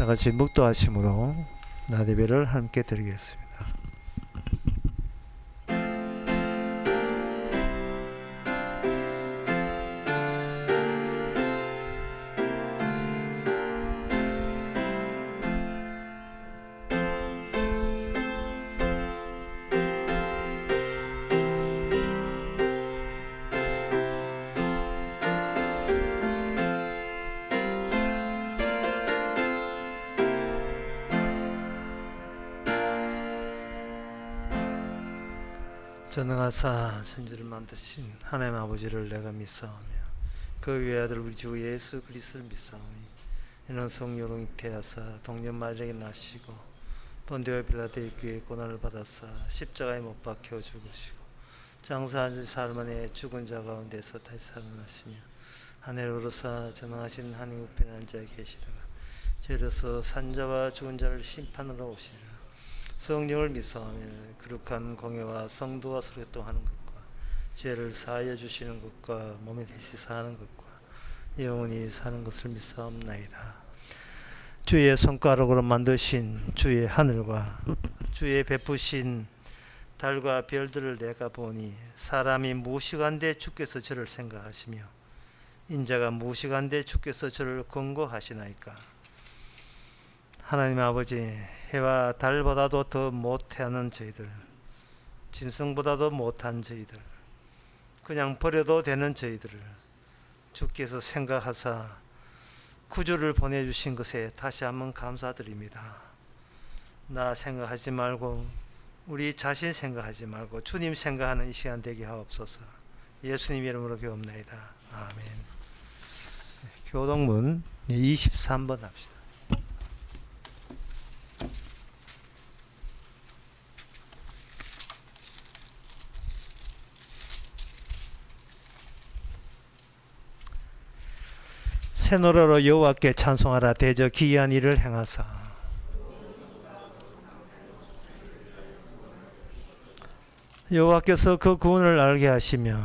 다 같이 묵도하심으로 나대배를 함께 드리겠습니다. 전능하사 천지를 만드신 하나님 아버지를 내가 믿사오며 그 외아들 우리 주 예수 그리스도를 믿사오니 이는 성령으로 잉태하사 동년 마리아에게 나시고 본디오 빌라도의 귀에 고난을 받아사 십자가에 못 박혀 죽으시고 장사한 지 사흘 만에 죽은 자 가운데서 다시 살아나시며 하늘에 오르사 전능하신 하나님 우편에 앉아 계시다가 저리로서 산자와 죽은 자를 심판하러 오시리라. 성령을 믿사오며 거룩한 공예와 성도와 소개통하는 것과 죄를 사하여 주시는 것과 몸에 대시 사하는 것과 영원히 사는 것을 믿사옵나이다. 주의 손가락으로 만드신 주의 하늘과 주의 베푸신 달과 별들을 내가 보니 사람이 무식한데 주께서 저를 생각하시며 인자가 무식한데 주께서 저를 권고하시나이까. 하나님 아버지, 해와 달보다도 더 못하는 저희들, 짐승보다도 못한 저희들, 그냥 버려도 되는 저희들을 주께서 생각하사 구주를 보내주신 것에 다시 한번 감사드립니다. 나 생각하지 말고 우리 자신 생각하지 말고 주님 생각하는 이 시간 되게 하옵소서. 예수님 이름으로 기도합나이다. 아멘. 교동문 23번 합시다. 새 노래로 여호와께 찬송하라. 대저 기이한 일을 행하사. 여호와께서 그 구원을 알게 하시며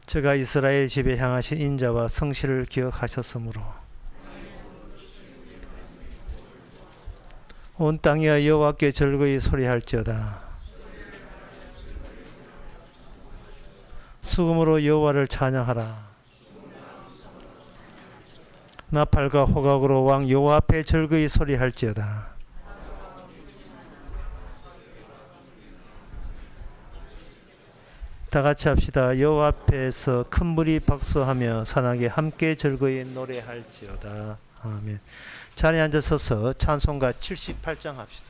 저가 이스라엘 집에 향하신 인자와 성실을 기억하셨으므로 온 땅이여 여호와께 즐거이 소리할지어다. 수금으로 여호와를 찬양하라. 나팔과 호각으로 왕 여호와 앞에 즐거이 소리할지어다. 다 같이 합시다. 여호와 앞에서 큰 무리 박수하며 산악에 함께 즐거이 노래할지어다. 아멘. 자리에 앉아서서 찬송가 78장 합시다.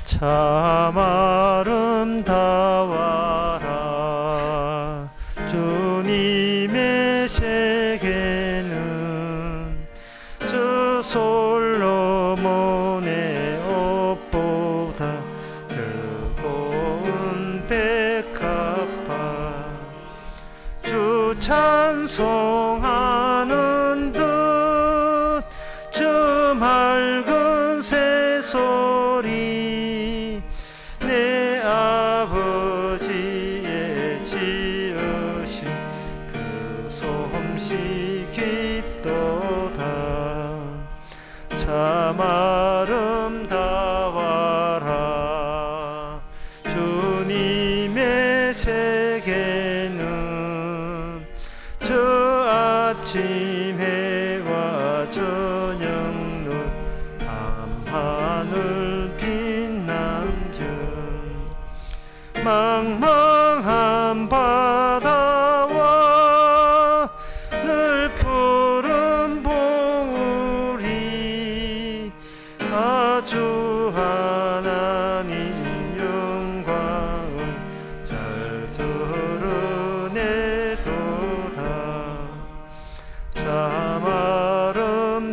참 아름다워라 주님의 세계는 저 솔로몬의 옷보다 뜨거운 백합화 주 찬송하는 듯 저 맑은 새소리 내 아버지의 지으신 그 솜씨 깊도다. 참 아름다워라 주님의 세계는 저 아침 해와 저녁 눈 밤하늘 빛남준 망망한 바다와 늘 푸른 봉우리 다 주 하나님 영광을 잘 드러내도다. 참 아름다워라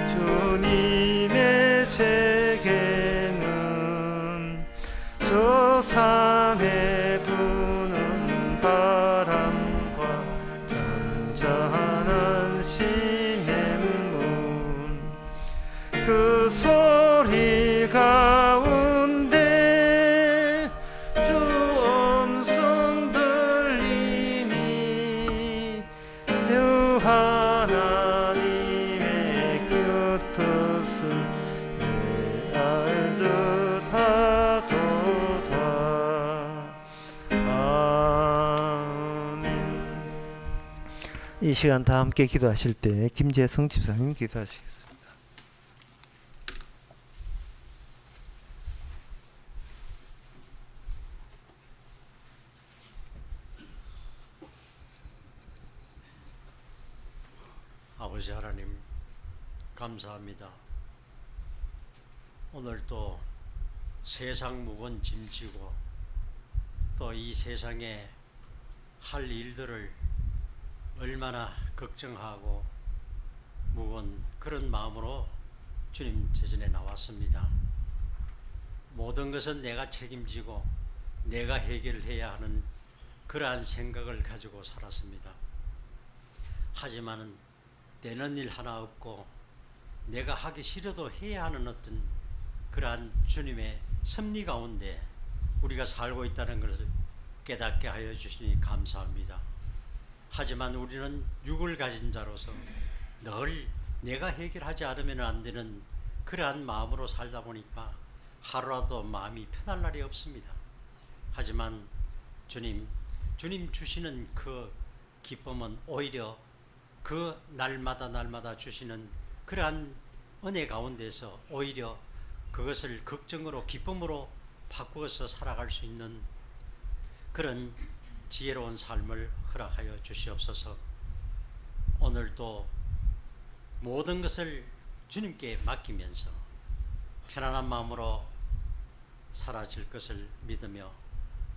주님의 세계는 저 산에 그 소리 가운데 주 음성 들리니 주 하나님의 곁을 내 알듯 하도다. 아멘. 이 시간 다 함께 기도하실 때 김재성 집사님 기도하시겠습니다. 아버지 하나님, 감사합니다. 오늘 또 세상 무거운 짐 지고 또 이 세상에 할 일들을 얼마나 걱정하고 무거운 그런 마음으로 주님 제전에 나왔습니다. 모든 것은 내가 책임지고 내가 해결해야 하는 그러한 생각을 가지고 살았습니다. 하지만은 되는 일 하나 없고 내가 하기 싫어도 해야 하는 어떤 그러한 주님의 섭리 가운데 우리가 살고 있다는 것을 깨닫게 하여 주시니 감사합니다. 하지만 우리는 육을 가진 자로서 늘 내가 해결하지 않으면 안 되는 그러한 마음으로 살다 보니까 하루라도 마음이 편할 날이 없습니다. 하지만 주님 주시는 그 기쁨은 오히려 그 날마다 주시는 그러한 은혜 가운데서 오히려 그것을 걱정으로 기쁨으로 바꾸어서 살아갈 수 있는 그런 지혜로운 삶을 허락하여 주시옵소서. 오늘도 모든 것을 주님께 맡기면서 편안한 마음으로 사라질 것을 믿으며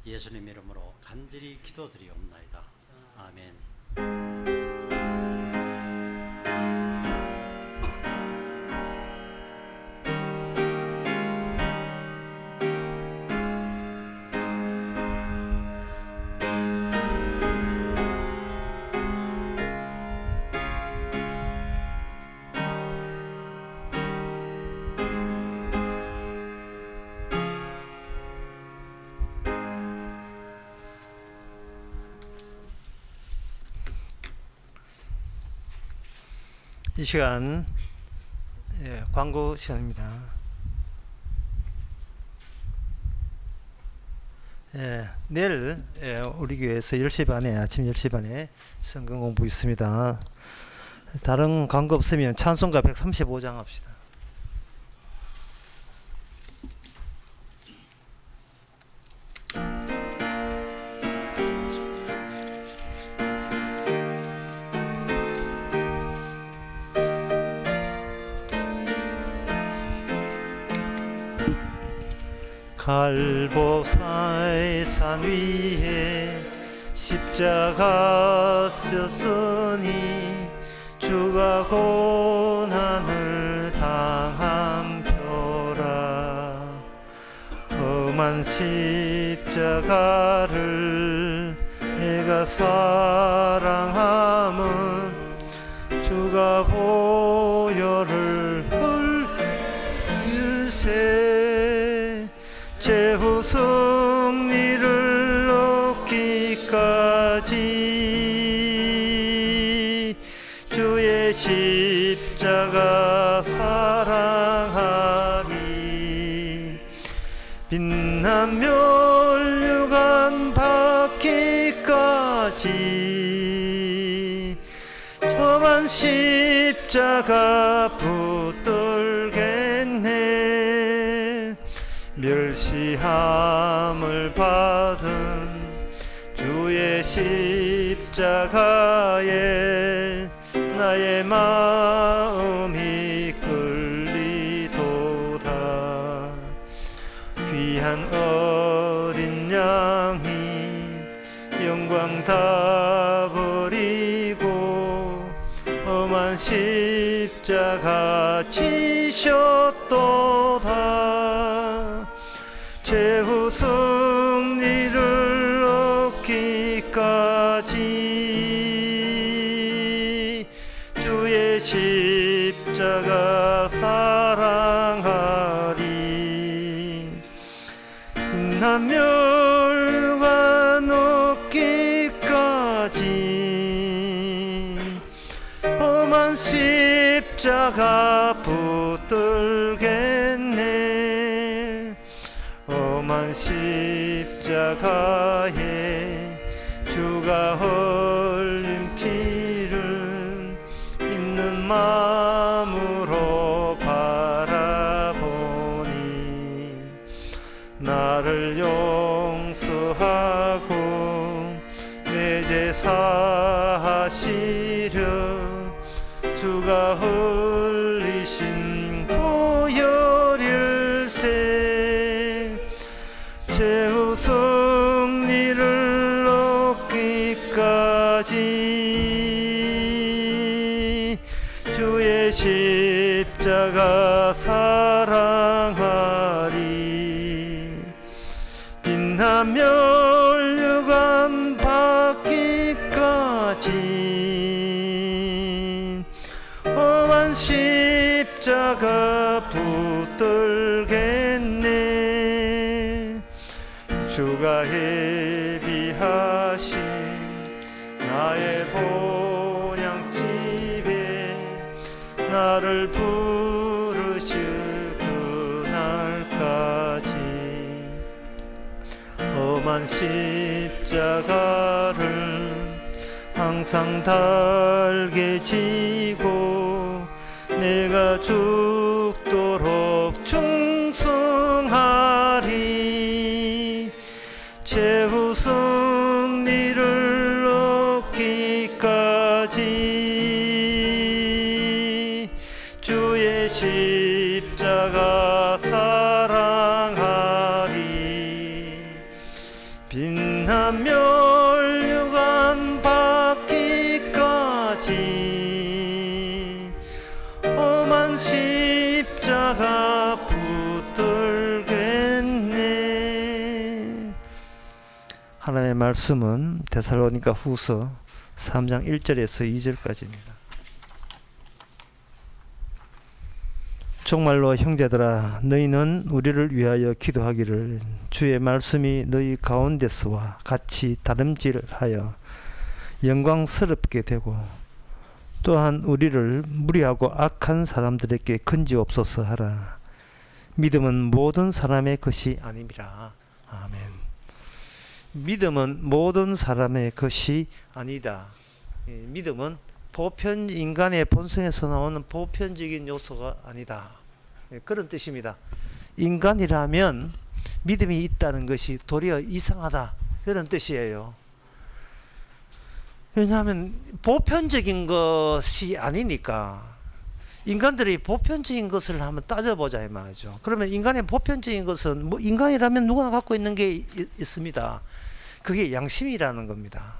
예수님 이름으로 간절히 기도드리옵나이다. 아멘. 이 시간 광고 시간입니다. 내일 우리 교회에서 10시 반에 아침 10시 반에 성경 공부 있습니다. 다른 광고 없으면 찬송가 135장 합시다. 갈보사의 산 위에 십자가 섰으니 주가 고난을 당한 표라. 험한 십자가를 내가 사랑함은 주가 보혈을 흘릴세. 최후 승리를 얻기까지 주의 십자가 사랑하리. 빛난 멸류관 받기까지 저만 십자가 붙들겠네. 멸시함을 받은 주의 십자가에 나의 마음이 끌리도다. 귀한 어린 양이 영광 다 버리고 험한 십자가 지셨도다. 최후 승리를 얻기까지 주의 십자가 사 사랑하리. 빛난 멸류관 얻기까지 험한 십자가 붙들겠네. 험한 십자가에 주가 흘린 피를 있는 마음으로 바라보니 나를 용서하고 내 죄 사하시려 주가 흘리신 보혈일세. 최후 승리를 얻기까지 주의 십자가 사랑하리. 빛난 멸류관 받기까지 험한 십자가 붙들겠네. 주가 예비하신 나의 본향집에 나를 부르실 그날까지 험한 십자가를 항상 달게 지고 내가 죽도록 충성하리. 최후 승리를 얻기까지 주의 십자가 사랑하리. 빛난 멸류관 받기까지 험한 십자가 붙들겠네. 하나님의 말씀은 데살로니가 후서 3장 1절에서 2절까지입니다. 정말로 형제들아, 너희는 우리를 위하여 기도하기를 주의 말씀이 너희 가운데서와 같이 다름질하여 영광스럽게 되고 또한 우리를 무리하고 악한 사람들에게 건지옵소서 하라. 믿음은 모든 사람의 것이 아님이라. 아멘. 믿음은 모든 사람의 것이 아니다. 믿음은 보편 인간의 본성에서 나오는 보편적인 요소가 아니다. 그런 뜻입니다. 인간이라면 믿음이 있다는 것이 도리어 이상하다. 그런 뜻이에요. 왜냐하면 보편적인 것이 아니니까. 인간들이 보편적인 것을 한번 따져보자 이 말이죠. 그러면 인간의 보편적인 것은 뭐 인간이라면 누구나 갖고 있는 게 있습니다. 그게 양심이라는 겁니다.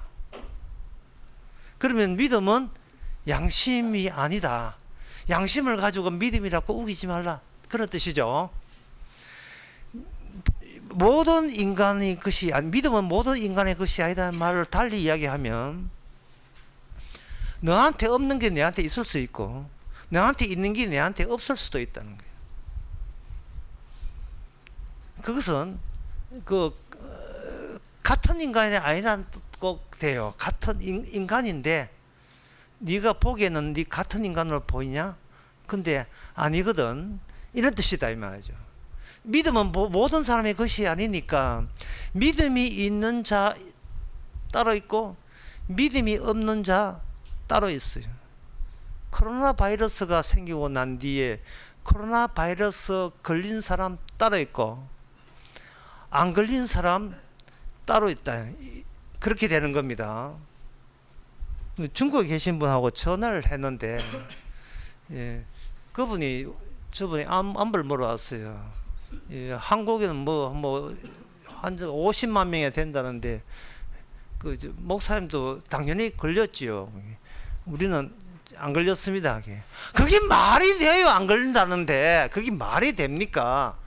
그러면 믿음은 양심이 아니다. 양심을 가지고 믿음이라고 우기지 말라. 그런 뜻이죠. 모든 인간의 것이 믿음은 모든 인간의 것이 아니다는 말을 달리 이야기하면 너한테 없는 게 내한테 있을 수 있고 너한테 있는 게 내한테 없을 수도 있다는 거예요. 그것은 같은 인간이 아니란 꼭 돼요. 같은 인간인데 네가 보기에는 네 같은 인간으로 보이냐? 근데 아니거든. 이런 뜻이다 이 말이죠. 믿음은 모든 사람의 것이 아니니까 믿음이 있는 자 따로 있고 믿음이 없는 자 따로 있어요. 코로나 바이러스가 생기고 난 뒤에 코로나 바이러스 걸린 사람 따로 있고 안 걸린 사람 따로 있다. 그렇게 되는 겁니다. 중국에 계신 분하고 전화를 했는데 저분이 암을 물어왔어요. 한국에는 뭐 환자 50만 명이 된다는데 목사님도 당연히 걸렸지요. 우리는 안 걸렸습니다. 그게 말이 돼요? 안 걸린다는데 그게 말이 됩니까?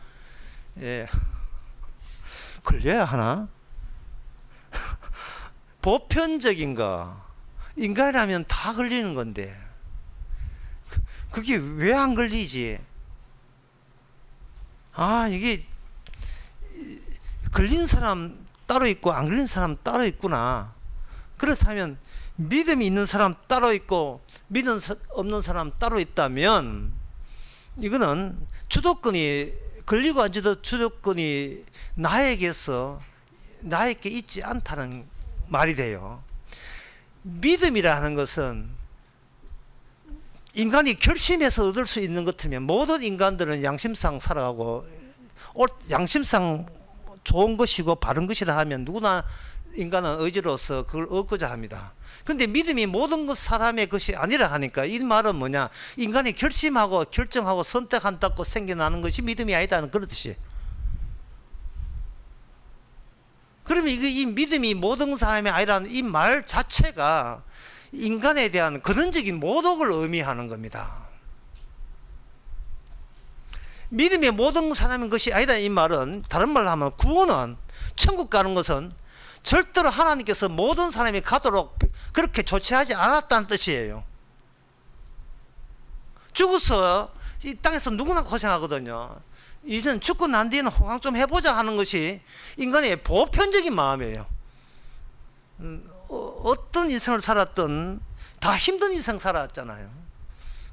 걸려야 하나? 보편적인 거 인간이라면 다 걸리는 건데 그게 왜 안 걸리지? 이게 걸린 사람 따로 있고 안 걸린 사람 따로 있구나. 그렇다면 믿음이 있는 사람 따로 있고 믿음 없는 사람 따로 있다면 이거는 주도권이 걸리고 안 지도 주도권이 나에게 있지 않다는 말이 돼요. 믿음이라 하는 것은 인간이 결심해서 얻을 수 있는 것 같으면 모든 인간들은 양심상 살아가고 양심상 좋은 것이고 바른 것이라 하면 누구나 인간은 의지로서 그걸 얻고자 합니다. 근데 믿음이 모든 것 사람의 것이 아니라 하니까 이 말은 뭐냐, 인간이 결심하고 결정하고 선택한다고 생겨나는 것이 믿음이 아니다는 그런 뜻이에요. 그러면 이 믿음이 모든 사람이 아니라는 이 말 자체가 인간에 대한 근원적인 모독을 의미하는 겁니다. 믿음이 모든 사람인 것이 아니다 이 말은, 다른 말로 하면 구원은, 천국 가는 것은 절대로 하나님께서 모든 사람이 가도록 그렇게 조치하지 않았다는 뜻이에요. 죽어서 이 땅에서 누구나 고생하거든요. 이젠 죽고 난 뒤에는 호강 좀 해보자 하는 것이 인간의 보편적인 마음이에요. 어떤 인생을 살았든 다 힘든 인생 살았잖아요.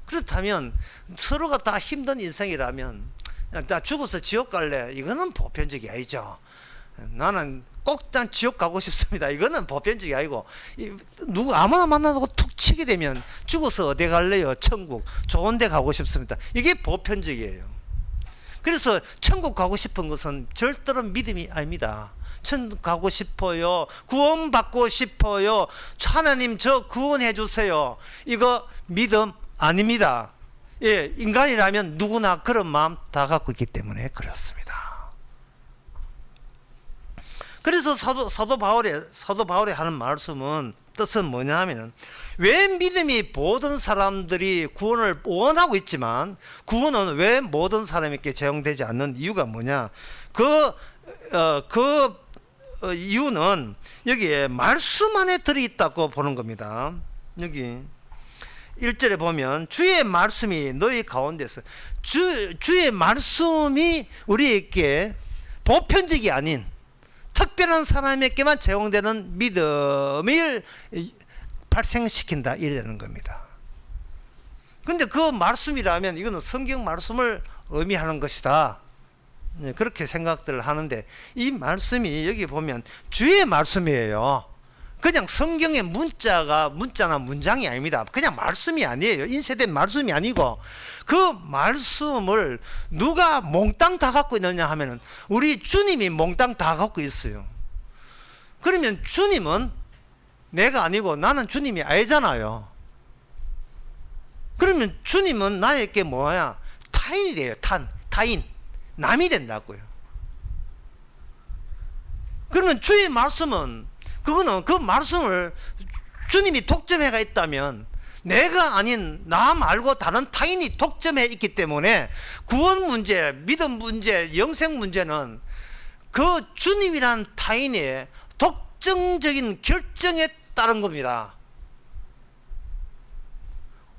그렇다면 서로가 다 힘든 인생이라면 나 죽어서 지옥 갈래, 이거는 보편적이 아니죠. 나는 꼭 난 지옥 가고 싶습니다, 이거는 보편적이 아니고, 누구 아무나 만나고 툭 치게 되면 죽어서 어디 갈래요, 천국 좋은 데 가고 싶습니다, 이게 보편적이에요. 그래서 천국 가고 싶은 것은 절대로 믿음이 아닙니다. 천국 가고 싶어요, 구원받고 싶어요, 하나님 저 구원해 주세요, 이거 믿음 아닙니다. 예, 인간이라면 누구나 그런 마음 다 갖고 있기 때문에 그렇습니다. 그래서 사도 바울이 하는 말씀은, 뜻은 뭐냐 하면은, 왜 믿음이 모든 사람들이 구원을 원하고 있지만 구원은 왜 모든 사람에게 적용되지 않는 이유가 뭐냐, 이유는 여기에 말씀 안에 들어있다고 보는 겁니다. 여기 1절에 보면 주의 말씀이 너희 가운데서, 주의 말씀이 우리에게 보편적이 아닌 특별한 사람에게만 제공되는 믿음을 발생시킨다, 이러는 겁니다. 근데 그 말씀이라면 이거는 성경 말씀을 의미하는 것이다, 그렇게 생각들을 하는데, 이 말씀이 여기 보면 주의 말씀이에요. 그냥 성경의 문자나 문장이 아닙니다. 그냥 말씀이 아니에요. 인쇄된 말씀이 아니고, 그 말씀을 누가 몽땅 다 갖고 있느냐 하면은 우리 주님이 몽땅 다 갖고 있어요. 그러면 주님은 내가 아니고 나는 주님이 아니잖아요. 그러면 주님은 나에게 뭐야, 타인이 돼요. 타인, 남이 된다고요. 그러면 주의 말씀은, 그거는 그 말씀을 주님이 독점해가 있다면 내가 아닌 나 말고 다른 타인이 독점해 있기 때문에 구원 문제, 믿음 문제, 영생 문제는 그 주님이란 타인의 독점적인 결정에 따른 겁니다.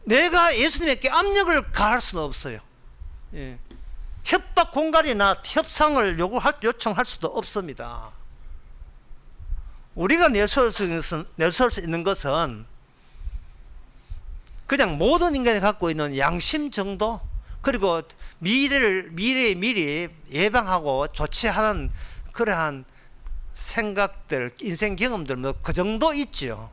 내가 예수님에게 압력을 가할 수는 없어요. 예. 협박 공갈이나 협상을 요청할 수도 없습니다. 우리가 내세울 수 있는 것은 그냥 모든 인간이 갖고 있는 양심 정도, 그리고 미래에 미리 예방하고 조치하는 그러한 생각들, 인생 경험들, 뭐 그 정도 있죠.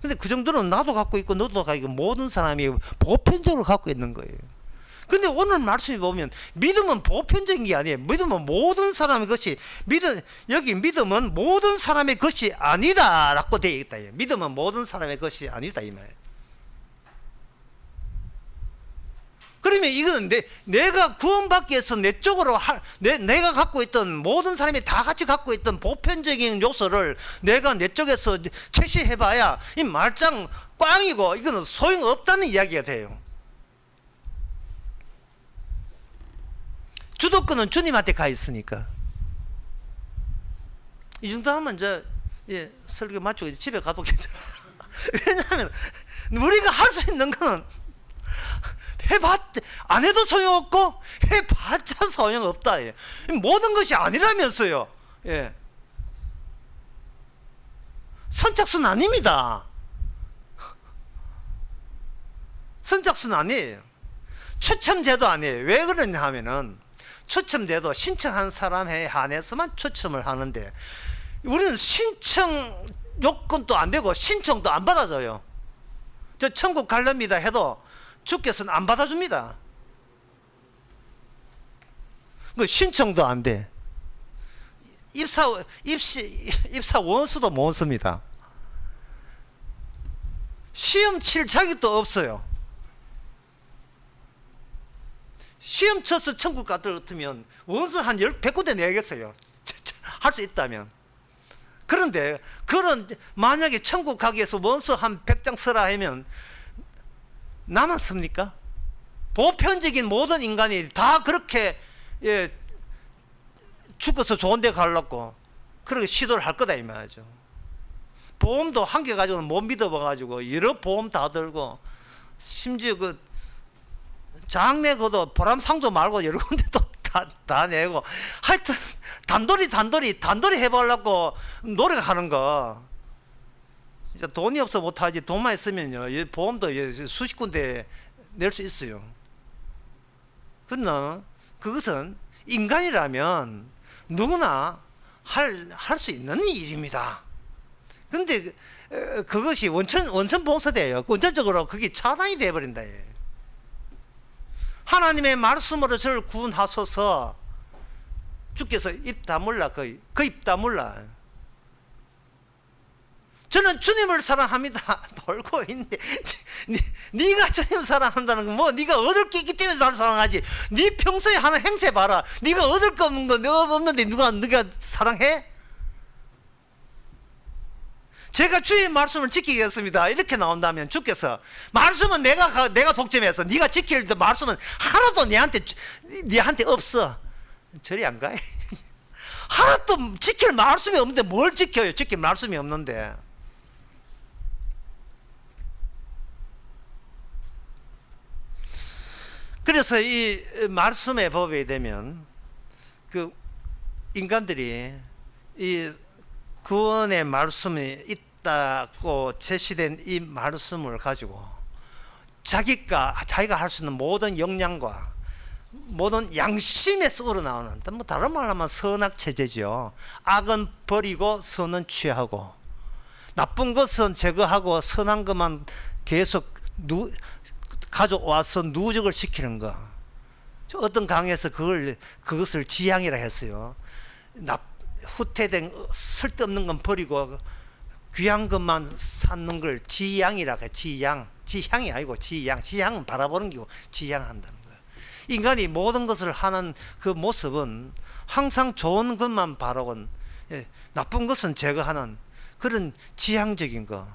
근데 그 정도는 나도 갖고 있고 너도 갖고 있고 모든 사람이 보편적으로 갖고 있는 거예요. 근데 오늘 말씀에 보면 믿음은 보편적인 게 아니에요. 믿음은 모든 사람의 것이, 여기 믿음은 모든 사람의 것이 아니다 라고 되어 있다. 믿음은 모든 사람의 것이 아니다 이 말이에요. 그러면 이거는 내가 구원받기 위해서 내 쪽으로 내가 갖고 있던, 모든 사람이 다 같이 갖고 있던 보편적인 요소를 내가 내 쪽에서 채취해봐야 이 말짱 꽝이고, 이거는 소용없다는 이야기가 돼요. 주도권은 주님한테 가 있으니까. 이 정도 하면 설교 마치고 이제 집에 가도 괜찮아. 왜냐하면 우리가 할 수 있는 거는 안 해도 소용없고 해봤자 소용없다. 예. 모든 것이 아니라면서요. 예. 선착순 아닙니다. 선착순 아니에요. 추첨제도 아니에요. 왜 그러냐 하면은 추첨제도 신청한 사람에 한해서만 추첨을 하는데 우리는 신청 요건도 안 되고 신청도 안 받아줘요. 저 천국 갈랍니다 해도 주께서는 안 받아줍니다. 그 신청도 안 돼. 입사 원수도 못 씁니다. 시험 칠 자격도 없어요. 시험 쳐서 천국 같으면 원서 한 100군데 내겠어요. 할 수 있다면. 그런데 그런 만약에 천국 가기 위해서 원서 한 100장 써라 하면 나만 씁니까? 보편적인 모든 인간이 다 그렇게 예, 죽어서 좋은 데 가려고 그렇게 시도를 할 거다 이 말이죠. 보험도 한 개 가지고는 못 믿어봐가지고 여러 보험 다 들고 심지어 그 장내고도 보람상조 말고 여러 군데 또 다 내고 하여튼 단돌이 해보려고 노력하는 거 진짜 돈이 없어 못하지. 돈만 있으면요 보험도 수십 군데 낼 수 있어요. 그러나 그것은 인간이라면 누구나 할 수 있는 일입니다. 근데 그것이 원천 봉사돼요. 원천적으로 그게 차단이 되어버린다. 하나님의 말씀으로 저를 구원하소서. 주께서 입 다물라. 그 입 다물라. 저는 주님을 사랑합니다. 놀고 있네. 네가 주님 사랑한다는 건 뭐 네가 얻을 게 있기 때문에 나를 사랑하지. 네 평소에 하는 행세 봐라. 네가 얻을 거 없는 거 내가 없는데 누가 사랑해? 제가 주의 말씀을 지키겠습니다. 이렇게 나온다면 주께서 말씀은 내가 독점해서 네가 지킬 말씀은 하나도 네한테 없어. 저리 안 가요. 하나도 지킬 말씀이 없는데 뭘 지켜요? 지킬 말씀이 없는데. 그래서 이 말씀의 법에 되면 그 인간들이 이 구원의 말씀이 있다고 제시된 이 말씀을 가지고 자기가 할 수 있는 모든 역량과 모든 양심에서 우러나오는 뭐 다른 말로 하면 선악체제죠. 악은 버리고 선은 취하고 나쁜 것은 제거하고 선한 것만 계속 가져와서 누적을 시키는 거. 어떤 강에서 그것을 지향이라 했어요. 후퇴된 쓸데없는 건 버리고 귀한 것만 쌓는 걸 지향이라 해요. 지향이 아니고 지향은 바라보는 거고 지향한다는 거예요. 인간이 모든 것을 하는 그 모습은 항상 좋은 것만 바라고 나쁜 것은 제거하는 그런 지향적인 거.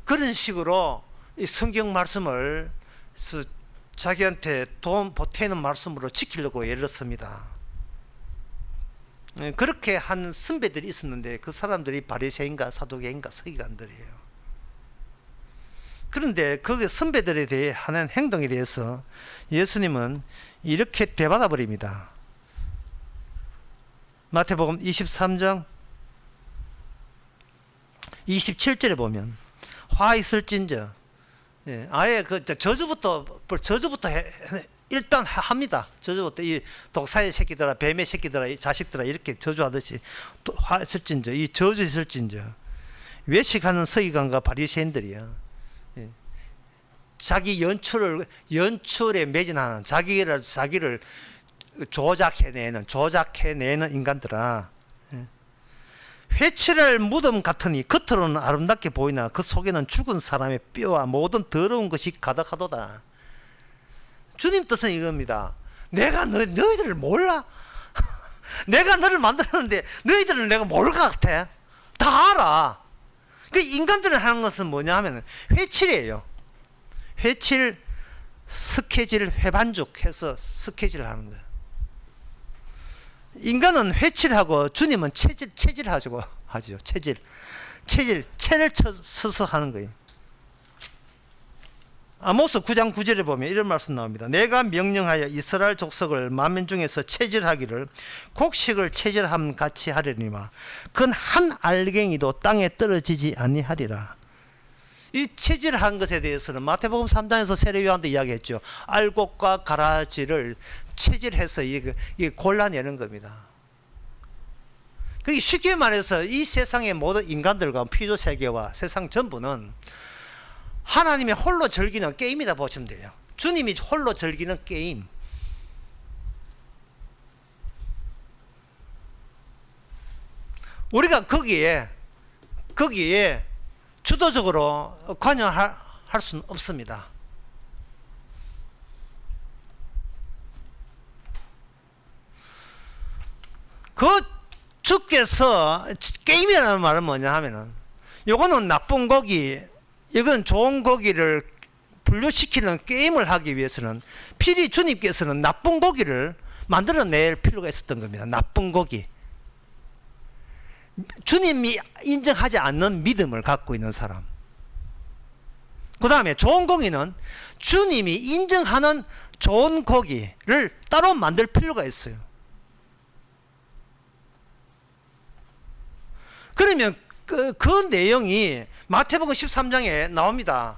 그런 식으로 이 성경 말씀을 자기한테 도움 보태는 말씀으로 지키려고 애를 씁니다. 그렇게 한 선배들이 있었는데 그 사람들이 바리새인가 사두개인가 서기관들이에요. 그런데 그 선배들에 대해 하는 행동에 대해서 예수님은 이렇게 되받아 버립니다. 마태복음 23장 27절에 보면 화 있을진저 아예 그 저주부터 일단 합니다. 저주부터 이 독사의 새끼들아 뱀의 새끼들아 이 자식들아 이렇게 저주하듯이 화 있을진저 이 저주 있을진저 외식하는 서기관과 바리새인들이야. 자기 연출에 매진하는 자기를 조작해내는 인간들아. 회칠할 무덤 같으니 겉으로는 아름답게 보이나 그 속에는 죽은 사람의 뼈와 모든 더러운 것이 가득하도다. 주님 뜻은 이겁니다. 내가 너희들을 몰라? 내가 너를 만들었는데 너희들은 내가 모를 것 같아? 다 알아. 그 인간들은 하는 것은 뭐냐 하면 회칠이에요. 회칠, 스케질, 회반죽해서 스케질을 하는 거예요. 인간은 회칠하고 주님은 체질하죠. 체를 쳐서 하는 거예요. 아모스 9장 9절에 보면 이런 말씀 나옵니다. 내가 명령하여 이스라엘 족속을 만민 중에서 체질하기를 곡식을 체질함 같이 하려니와 큰 한 알갱이도 땅에 떨어지지 아니하리라. 이 체질한 것에 대해서는 마태복음 3장에서 세례요한도 이야기했죠. 알곡과 가라지를 체질해서 골라내는 겁니다. 그게 쉽게 말해서 이 세상의 모든 인간들과 피조 세계와 세상 전부는 하나님의 홀로 즐기는 게임이다 보시면 돼요. 주님이 홀로 즐기는 게임. 우리가 거기에 주도적으로 관여할 수는 없습니다. 그 주께서 게임이라는 말은 뭐냐 하면은 요거는 나쁜 고기, 이건 좋은 고기를 분류시키는 게임을 하기 위해서는 필히 주님께서는 나쁜 고기를 만들어낼 필요가 있었던 겁니다. 나쁜 고기. 주님이 인정하지 않는 믿음을 갖고 있는 사람. 그 다음에 좋은 고기는 주님이 인정하는 좋은 고기를 따로 만들 필요가 있어요. 그러면 그 내용이 마태복음 13장에 나옵니다.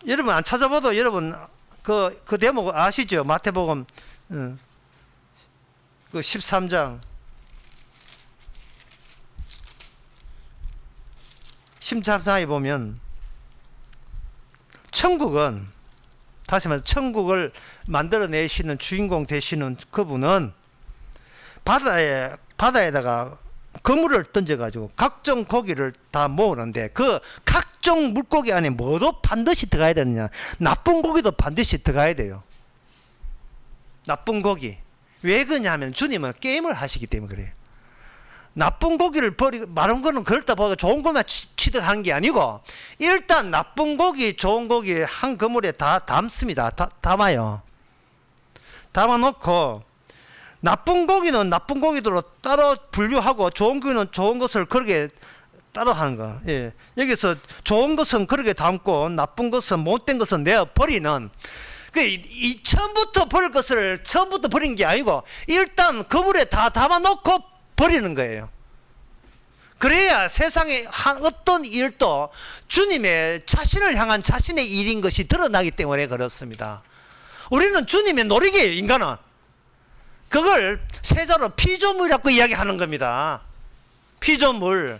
여러분 안 찾아봐도 여러분 그 대목 아시죠? 마태복음 그 13장 13장에 보면 천국은, 다시 말해서 천국을 만들어내시는 주인공 되시는 그분은 바다에다가 그물을 던져가지고 각종 고기를 다 모으는데 그 각종 물고기 안에 뭐도 반드시 들어가야 되느냐? 나쁜 고기도 반드시 들어가야 돼요. 나쁜 고기. 왜 그러냐면 주님은 게임을 하시기 때문에 그래요. 나쁜 고기를 버리고 마른 거는 그렇다 보고 좋은 것만 취득한 게 아니고 일단 나쁜 고기, 좋은 고기 한 그물에 다 담습니다. 담아요. 담아놓고 나쁜 고기는 나쁜 고기들로 따로 분류하고 좋은 고기는 좋은 것을 그렇게 따로 하는 거. 예. 여기서 좋은 것은 그렇게 담고 나쁜 것은 못된 것은 내어 버리는, 이 처음부터 버릴 것을 처음부터 버린 게 아니고 일단 그물에 다 담아놓고 버리는 거예요. 그래야 세상에 어떤 일도 주님의 자신을 향한 자신의 일인 것이 드러나기 때문에 그렇습니다. 우리는 주님의 노력이에요. 인간은 그걸 세자로 피조물이라고 이야기하는 겁니다. 피조물.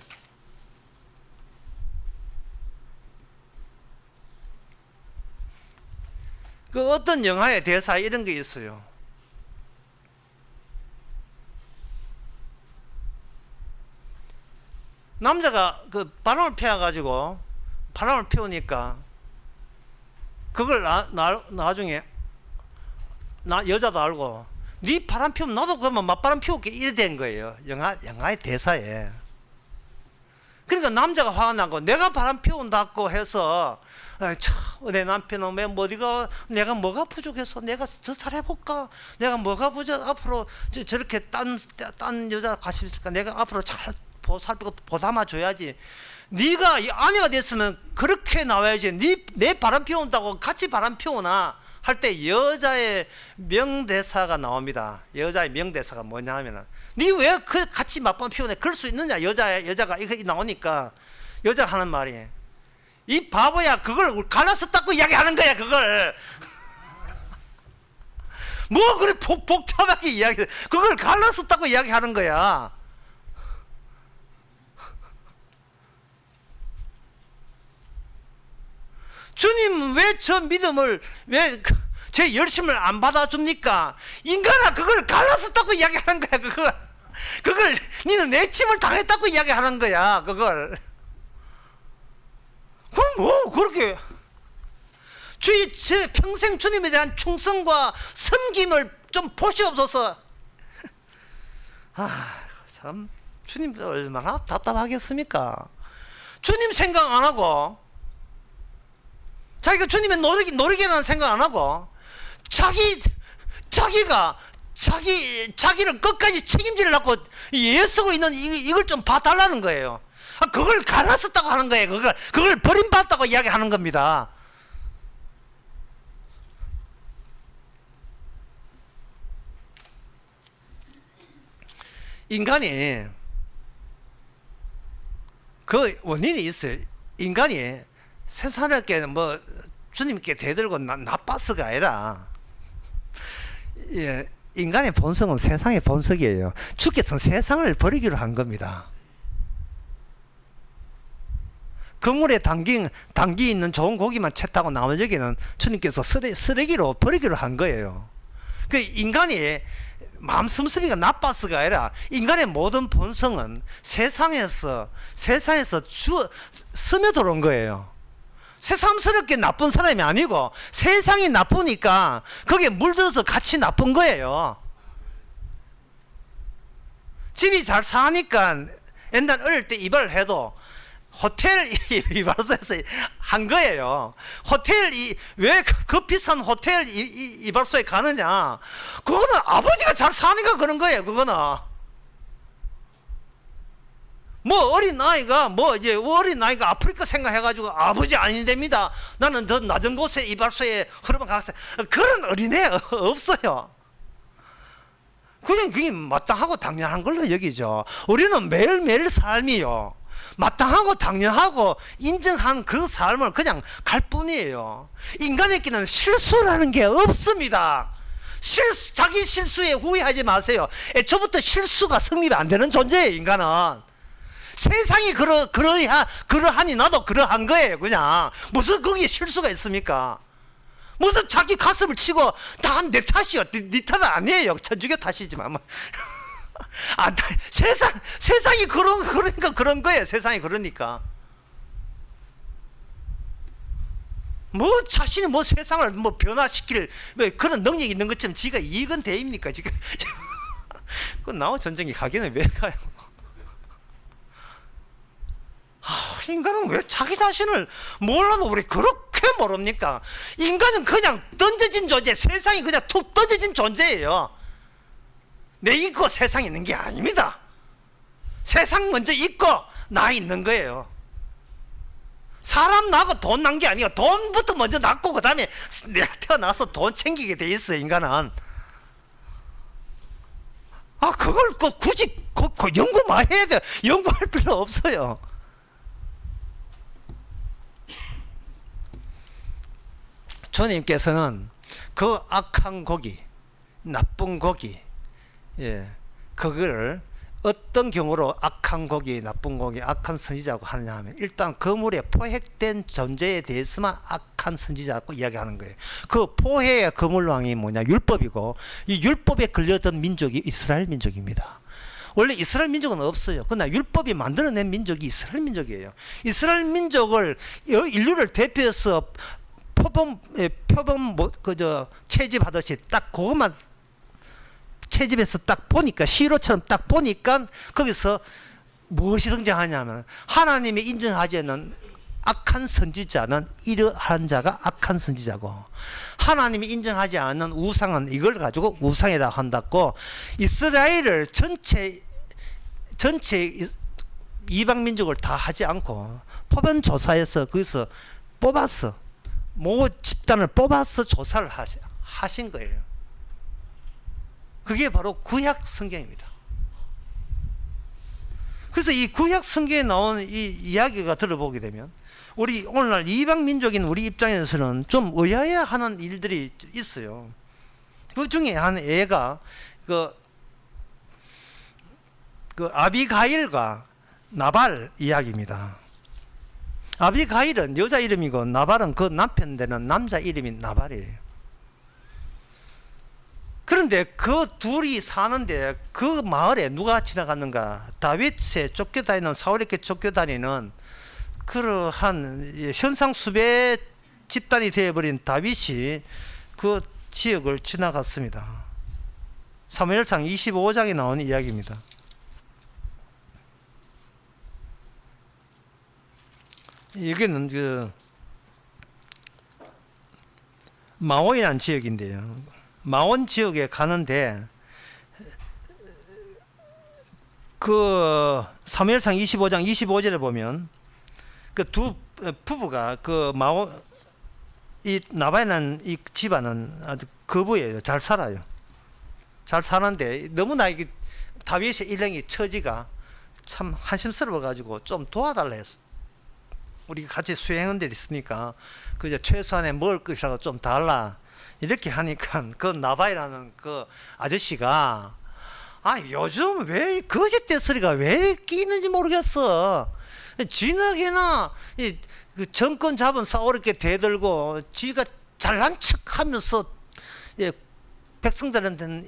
그 어떤 영화의 대사에 이런 게 있어요. 남자가 그 바람을 피워가지고 바람을 피우니까 그걸 나중에 여자도 알고 네 바람 피우면 나도 그러면 맞바람 피울게 이래 된 거예요. 영화의 대사에. 그러니까 남자가 화가 나고 내가 바람 피운다고 해서 내 남편은 왜 어디가 내가 뭐가 부족해서 내가 더 잘해볼까? 내가 뭐가 부족 앞으로 저렇게 딴 여자 가시 있을까? 내가 앞으로 잘 살피고 보담아 줘야지. 네가 아내가 됐으면 그렇게 나와야지. 내 바람 피운다고 같이 바람 피우나 할 때 여자의 명대사가 나옵니다. 여자의 명대사가 뭐냐 하면은 네 왜 그 같이 맞바람 피우네? 그럴 수 있느냐? 여자가 이거 나오니까 여자가 하는 말이 이 바보야 그걸 갈라섰다고 이야기하는 거야. 그걸 뭐 그래 복잡하게 이야기, 그걸 갈라섰다고 이야기하는 거야. 주님은 왜 저 믿음을, 왜 제 열심을 안 받아줍니까? 인간아, 그걸 갈라섰다고 이야기하는 거야. 그걸 니는 내침을 당했다고 이야기하는 거야. 그걸 그럼 뭐 그렇게 제 평생 주님에 대한 충성과 섬김을 좀 보시옵소서. 참 주님 얼마나 답답하겠습니까? 주님 생각 안 하고 자기가 주님의 노력이라는 생각 안 하고 자기를 끝까지 책임지려고 애쓰고 있는 이걸 좀 봐달라는 거예요. 그걸 갈라섰다고 하는 거예요. 그걸 버림받았다고 이야기하는 겁니다. 인간이 그 원인이 있어요. 인간이 세상에 뭐 주님께 대들고 나빠서가 아니라, 예, 인간의 본성은 세상의 본성이에요. 주께서는 세상을 버리기로 한 겁니다. 그물에 담기 있는 좋은 고기만 채타고 나머지는 주님께서 쓰레기로 버리기로 한 거예요. 그 인간이 마음 씀씀이가 나빠서가 아니라 인간의 모든 본성은 세상에서 스며들어온 거예요. 새삼스럽게 나쁜 사람이 아니고 세상이 나쁘니까 거기에 물들어서 같이 나쁜 거예요. 집이 잘 사니까 옛날 어릴 때 이발을 해도 호텔 이발소에서 한 거예요. 왜 그 비싼 호텔 이발소에 가느냐? 그거는 아버지가 잘 사니까 그런 거예요. 그거는 뭐 어린아이가 아프리카 생각해가지고 아버지 아닌답니다, 나는 더 낮은 곳에 이발소에 흐르면 가겠어요. 그런 어린애 없어요. 그냥 그게 마땅하고 당연한 걸로 여기죠. 우리는 매일매일 삶이요, 마땅하고 당연하고 인정한 그 삶을 그냥 갈 뿐이에요. 인간에게는 실수라는 게 없습니다. 자기 실수에 후회하지 마세요. 애초부터 실수가 성립이 안 되는 존재예요. 인간은 세상이 그러하니 나도 그러한 거예요. 그냥 무슨 거기에 실수가 있습니까? 무슨 자기 가슴을 치고 다 내 탓이요. 네 탓은 아니에요. 천주교 탓이지만 뭐. 세상이 그러니까 그런 거예요. 세상이 그러니까 뭐 자신이 뭐 세상을 뭐 변화시킬 뭐 그런 능력이 있는 것처럼 지가 이익은 대입니까 지금? 그 나와 전쟁이 가기는 왜 가요? 인간은 왜 자기 자신을 몰라도 우리 그렇게 모릅니까? 인간은 그냥 던져진 존재, 세상이 그냥 툭 던져진 존재예요. 내 있고 세상 있는 게 아닙니다. 세상 먼저 있고 나 있는 거예요. 사람 나고 돈 난 게 아니에요. 돈부터 먼저 낳고 그 다음에 내가 태어나서 돈 챙기게 돼 있어요. 인간은. 그걸 굳이 연구만 해야 돼. 연구할 필요 없어요. 주님께서는 그 악한 고기, 나쁜 고기, 그걸 어떤 경우로 악한 고기, 나쁜 고기, 악한 선지자라고 하느냐 하면 일단 그물에 포획된 존재에 대해서만 악한 선지자라고 이야기하는 거예요. 그 포획의 그물왕이 뭐냐? 율법이고, 이 율법에 걸려든 민족이 이스라엘 민족입니다. 원래 이스라엘 민족은 없어요. 그러나 율법이 만들어낸 민족이 이스라엘 민족이에요. 이스라엘 민족을 인류를 대표해서 표범 채집하듯이 딱 그것만 채집해서 딱 보니까, 시로처럼 딱 보니까 거기서 무엇이 등장하냐면, 하나님이 인정하지 않는 악한 선지자는 이러한 자가 악한 선지자고, 하나님이 인정하지 않는 우상은 이걸 가지고 우상이라고 한다고, 이스라엘을 전체 이방 민족을 다 하지 않고 포변 조사해서 거기서 뽑았어. 모 집단을 뽑아서 조사를 하신 거예요. 그게 바로 구약 성경입니다. 그래서 이 구약 성경에 나온 이 이야기가 들어보게 되면 우리 오늘날 이방 민족인 우리 입장에서는 좀 의아해하는 일들이 있어요. 그 중에 한 애가 그 아비가일과 나발 이야기입니다. 아비가일은 여자 이름이고 나발은 그 남편 되는 남자 이름이 나발이에요. 그런데 그 둘이 사는데 그 마을에 누가 지나갔는가? 다윗에 쫓겨다니는, 사울에게 쫓겨다니는 그러한 현상수배 집단이 되어버린 다윗이 그 지역을 지나갔습니다. 사무엘상 25장에 나오는 이야기입니다. 여기는 그 마온이라는 지역인데요. 마온 지역에 가는데 그 사무엘상 25장 25절에 보면 그 두 부부가 그 마온 이 나발이라는 이 집안은 아주 거부예요. 잘 살아요. 잘 사는데 너무나 이게 다윗의 일행이 처지가 참 한심스러워 가지고 좀 도와달라 했어. 우리가 같이 수행원들이 있으니까 그저 최소한의 먹을 것이라고 좀 달라 이렇게 하니까 그 나발이라는 그 아저씨가 요즘 왜 거짓된 소리가 왜 끼는지 모르겠어. 진하게나 그 정권 잡은 싸우렇게 대들고 지가 잘난 척하면서 백성들한테는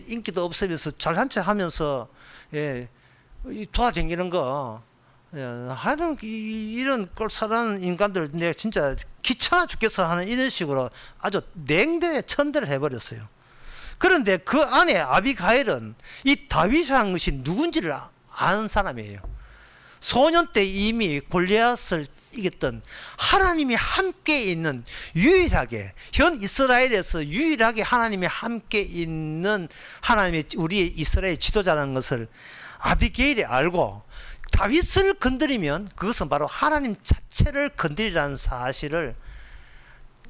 인기도 없으면서 잘난 척하면서 도와다니는 거. 하여튼 이런 꼴사라는 인간들 내가 진짜 귀찮아 죽겠어 하는 이런 식으로 아주 냉대 천대를 해버렸어요. 그런데 그 안에 아비가일은 이 다윗이라는 것이 누군지를 아는 사람이에요. 소년 때 이미 골리앗을 이겼던 하나님이 함께 있는 유일하게 현 이스라엘에서 유일하게 하나님이 함께 있는 하나님의 우리의 이스라엘 지도자라는 것을 아비게일이 알고 다윗을 건드리면 그것은 바로 하나님 자체를 건드리라는 사실을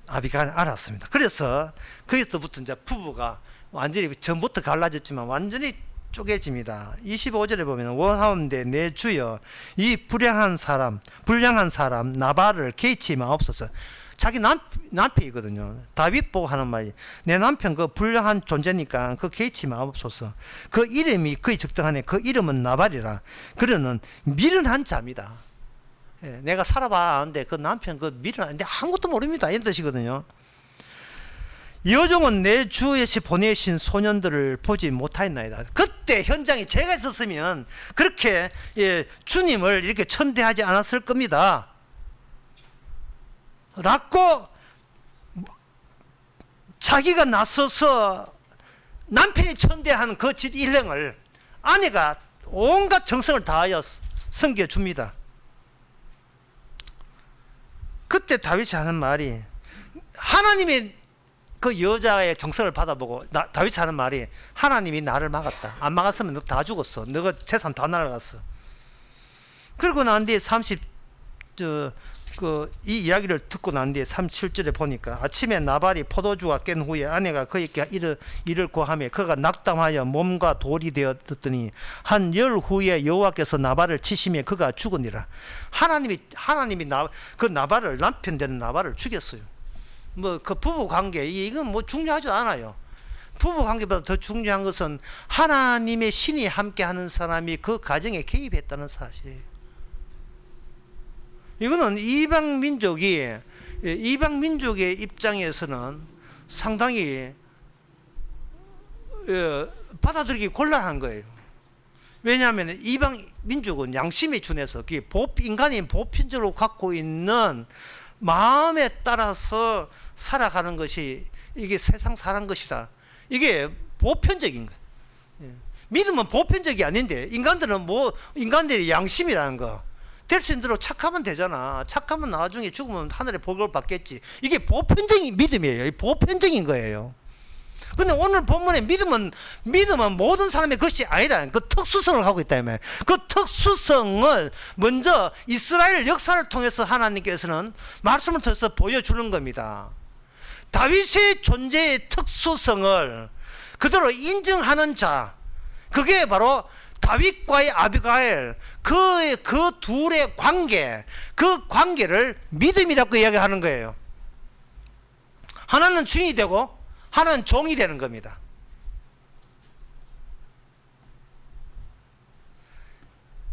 아비가일이 알았습니다. 그래서 거기서부터 이제 부부가 완전히 전부터 갈라졌지만 완전히 쪼개집니다. 25절에 보면 원하온데 내 주여 이 불량한 사람 나발을 개의치 마옵소서. 자기 남편이거든요. 다윗 보고 하는 말이 내 남편 그 불량한 존재니까 그 개의치 마옵소서. 그 이름이 거의 적당하네. 그 이름은 나발이라. 그러는 미련한 자입니다. 내가 살아봐 아는데 그 남편 그 미련한데 아무것도 모릅니다 이런 뜻이거든요. 여종은 내 주에서 보내신 소년들을 보지 못하였나이다. 그때 현장에 제가 있었으면 그렇게 주님을 이렇게 천대하지 않았을 겁니다 라고 자기가 나서서 남편이 천대하는 그 집 일행을 아내가 온갖 정성을 다하여 섬겨줍니다. 그때 다윗이 하는 말이 하나님의 그 여자의 정성을 받아보고 다윗이 하는 말이 하나님이 나를 막았다. 안 막았으면 너 다 죽었어. 너가 재산 다 날아갔어. 그러고 난 뒤에 이 이야기를 듣고 난 뒤에 37절에 보니까 아침에 나발이 포도주가 깬 후에 아내가 그에게 이를 고하며 그가 낙담하여 몸과 돌이 되었더니 한 열 후에 여호와께서 나발을 치시며 그가 죽으니라. 하나님이 그 나발을 남편 되는 나발을 죽였어요. 뭐 그 부부 관계 이건 뭐 중요하지 않아요. 부부 관계보다 더 중요한 것은 하나님의 신이 함께하는 사람이 그 가정에 개입했다는 사실이에요. 이거는 이방 민족의 입장에서는 상당히 받아들이기 곤란한 거예요. 왜냐하면 이방 민족은 양심에 준해서 인간이 보편적으로 갖고 있는 마음에 따라서 살아가는 것이 이게 세상 사는 것이다. 이게 보편적인 거예요. 믿음은 보편적이 아닌데 인간들의 양심이라는 거 될 수 있는 대로 착하면 되잖아. 착하면 나중에 죽으면 하늘의 복을 받겠지. 이게 보편적인 믿음이에요. 보편적인 거예요. 근데 오늘 본문에 믿음은 모든 사람의 것이 아니다. 그 특수성을 갖고 있다며. 그 특수성을 먼저 이스라엘 역사를 통해서 하나님께서는 말씀을 통해서 보여주는 겁니다. 다윗의 존재의 특수성을 그대로 인정하는 자, 그게 바로 다윗과의 아비가일, 그 둘의 관계, 그 관계를 믿음이라고 이야기하는 거예요. 하나는 주인이 되고 하나는 종이 되는 겁니다.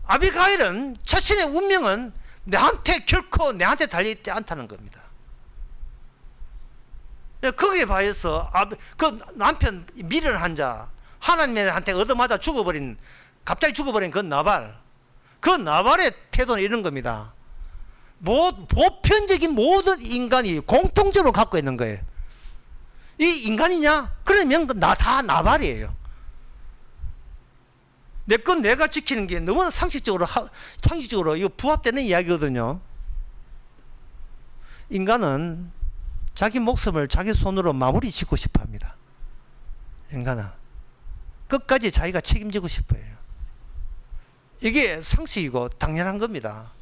아비가일은 자신의 운명은 결코 내한테 달려있지 않다는 겁니다. 거기에 반해서 그 남편 미련한 자, 하나님한테 얻어맞아 갑자기 죽어버린 그 나발의 태도는 이런 겁니다. 보편적인 모든 인간이 공통적으로 갖고 있는 거예요. 이 인간이냐? 그러면 다 나발이에요. 내 건 내가 지키는 게 너무나 상식적으로 이거 부합되는 이야기거든요. 인간은 자기 목숨을 자기 손으로 마무리 짓고 싶어 합니다. 인간은 끝까지 자기가 책임지고 싶어 해요. 이게 상식이고 당연한 겁니다.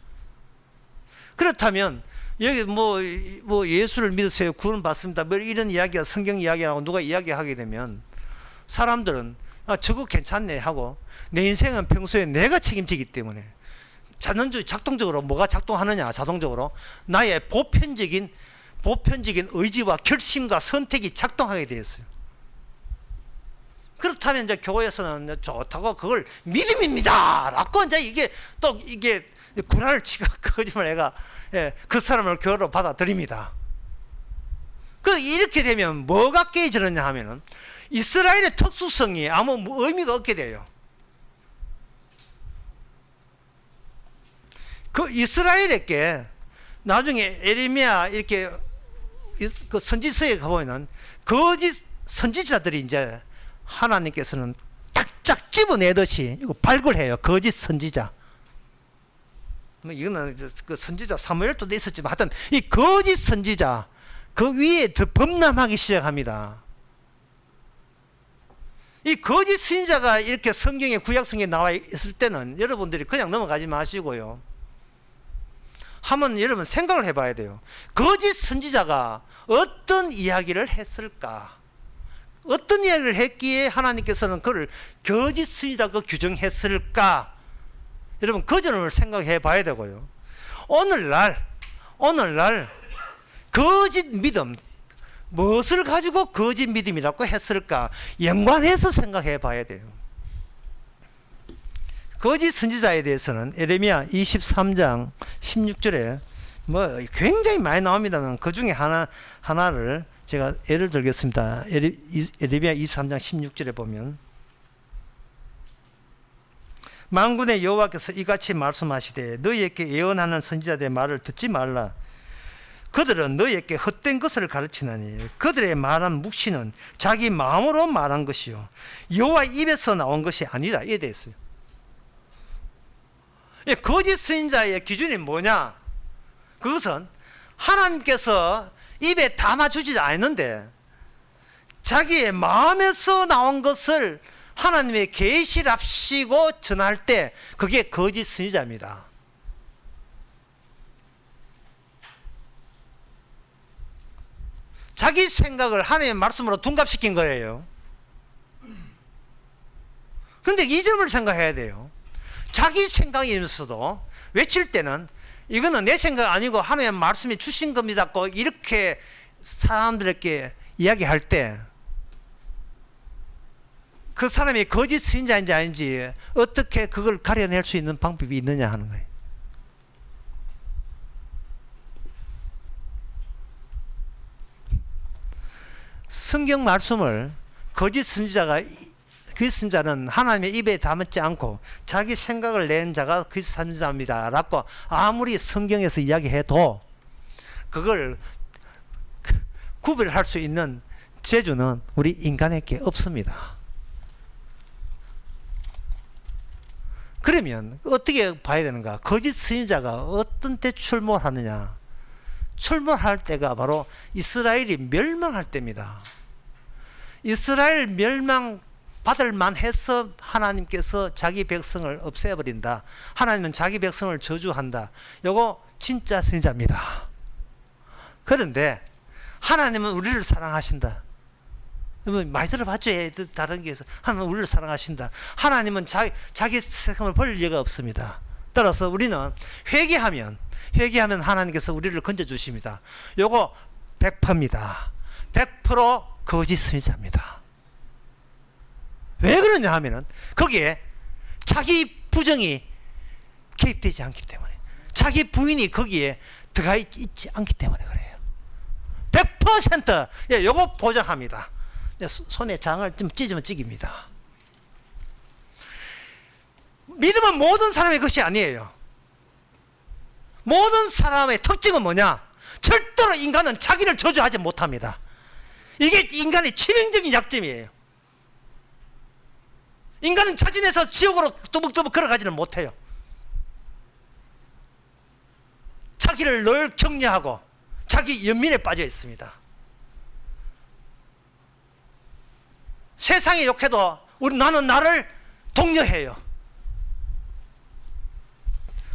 그렇다면 여기 뭐 예수를 믿으세요, 구원 받습니다, 뭐 이런 이야기가 성경 이야기하고 누가 이야기하게 되면 사람들은 저거 괜찮네 하고, 내 인생은 평소에 내가 책임지기 때문에 작동적으로 뭐가 작동하느냐, 자동적으로 나의 보편적인 의지와 결심과 선택이 작동하게 되었어요. 그렇다면 이제 교회에서는 좋다고 그걸 믿음입니다 라고 이제 이게 구라를 치고 거짓말 애가 그 사람을 교회로 받아들입니다. 이렇게 되면 뭐가 깨지느냐 하면은 이스라엘의 특수성이 아무 의미가 없게 돼요. 그 이스라엘에게 나중에 에레미야 이렇게 그 선지서에 가보면은 거짓 선지자들이 이제 하나님께서는 딱딱 집어내듯이 이거 발굴해요. 거짓 선지자. 이거는 그 선지자 사무엘도 있었지만 하여튼 이 거짓 선지자 그 위에 더 범람하기 시작합니다. 이 거짓 선지자가 이렇게 성경에 구약성경에 나와 있을 때는 여러분들이 그냥 넘어가지 마시고요. 한번 여러분 생각을 해봐야 돼요. 거짓 선지자가 어떤 이야기를 했을까? 어떤 이야기를 했기에 하나님께서는 그를 거짓 선지자로 규정했을까? 여러분 그 점을 생각해 봐야 되고요. 오늘날 거짓 믿음, 무엇을 가지고 거짓 믿음이라고 했을까? 연관해서 생각해 봐야 돼요. 거짓 선지자에 대해서는 에레미야 23장 16절에 뭐 굉장히 많이 나옵니다만 그 중에 하나를 제가 예를 들겠습니다. 에레미야 23장 16절에 보면 만군의 여호와께서 이같이 말씀하시되 너희에게 예언하는 선지자들의 말을 듣지 말라. 그들은 너희에게 헛된 것을 가르치나니 그들의 말한 묵시는 자기 마음으로 말한 것이요 여호와 입에서 나온 것이 아니라 이에 대했어요. 거짓 선지자의 기준이 뭐냐? 그것은 하나님께서 입에 담아주지 않는데 자기의 마음에서 나온 것을 하나님의 계시랍시고 전할 때 그게 거짓 선지자입니다. 자기 생각을 하나님의 말씀으로 둔갑시킨 거예요. 그런데 이 점을 생각해야 돼요. 자기 생각이면서도 외칠 때는 이거는 내 생각 아니고 하나님의 말씀이 주신 겁니다 이렇게 사람들에게 이야기할 때 그 사람이 거짓 선지자인지 아닌지 어떻게 그걸 가려낼 수 있는 방법이 있느냐 하는 거예요. 성경 말씀을 거짓 선지자는 하나님의 입에 담지 않고 자기 생각을 낸 자가 거짓 선지자입니다 라고 아무리 성경에서 이야기해도 그걸 구별할 수 있는 재주는 우리 인간에게 없습니다. 그러면 어떻게 봐야 되는가? 거짓 선지자가 어떤 때 출몰하느냐? 출몰할 때가 바로 이스라엘이 멸망할 때입니다. 이스라엘 멸망 받을 만해서 하나님께서 자기 백성을 없애버린다. 하나님은 자기 백성을 저주한다. 요거 진짜 선지자입니다. 그런데 하나님은 우리를 사랑하신다. 많이 들어봤죠? 다른 교회에서 하나님은 우리를 사랑하신다. 하나님은 자기 백성을 버릴 리가 없습니다. 따라서 우리는 회개하면 하나님께서 우리를 건져주십니다. 요거 100%입니다. 100% 거짓 선지자입니다. 왜 그러냐 하면은 거기에 자기 부정이 개입되지 않기 때문에, 자기 부인이 거기에 들어가 있지 않기 때문에 그래요. 100% 예, 요거 보장합니다. 손에 장을 좀 찢으면 찢깁니다. 믿음은 모든 사람의 것이 아니에요. 모든 사람의 특징은 뭐냐? 절대로 인간은 자기를 저주하지 못합니다. 이게 인간의 치명적인 약점이에요. 인간은 자진해서 지옥으로 뚜벅뚜벅 걸어가지는 못해요. 자기를 늘 격려하고 자기 연민에 빠져 있습니다. 세상이 욕해도 나는 나를 독려해요.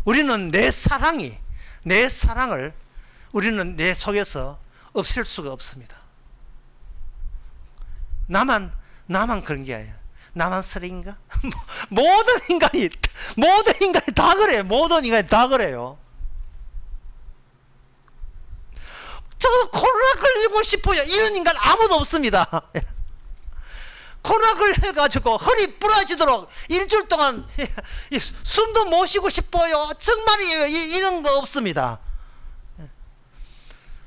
우리는 내 사랑을 우리는 내 속에서 없앨 수가 없습니다. 나만 그런 게 아니에요. 나만 쓰레기인가? 모든 인간이 다 그래. 모든 인간이 다 그래요. 저도 코로나 걸리고 싶어요. 이런 인간 아무도 없습니다. 코로나 걸려가지고 허리 부러지도록 일주일 동안 숨도 못 쉬고 싶어요. 정말이에요. 이런 거 없습니다.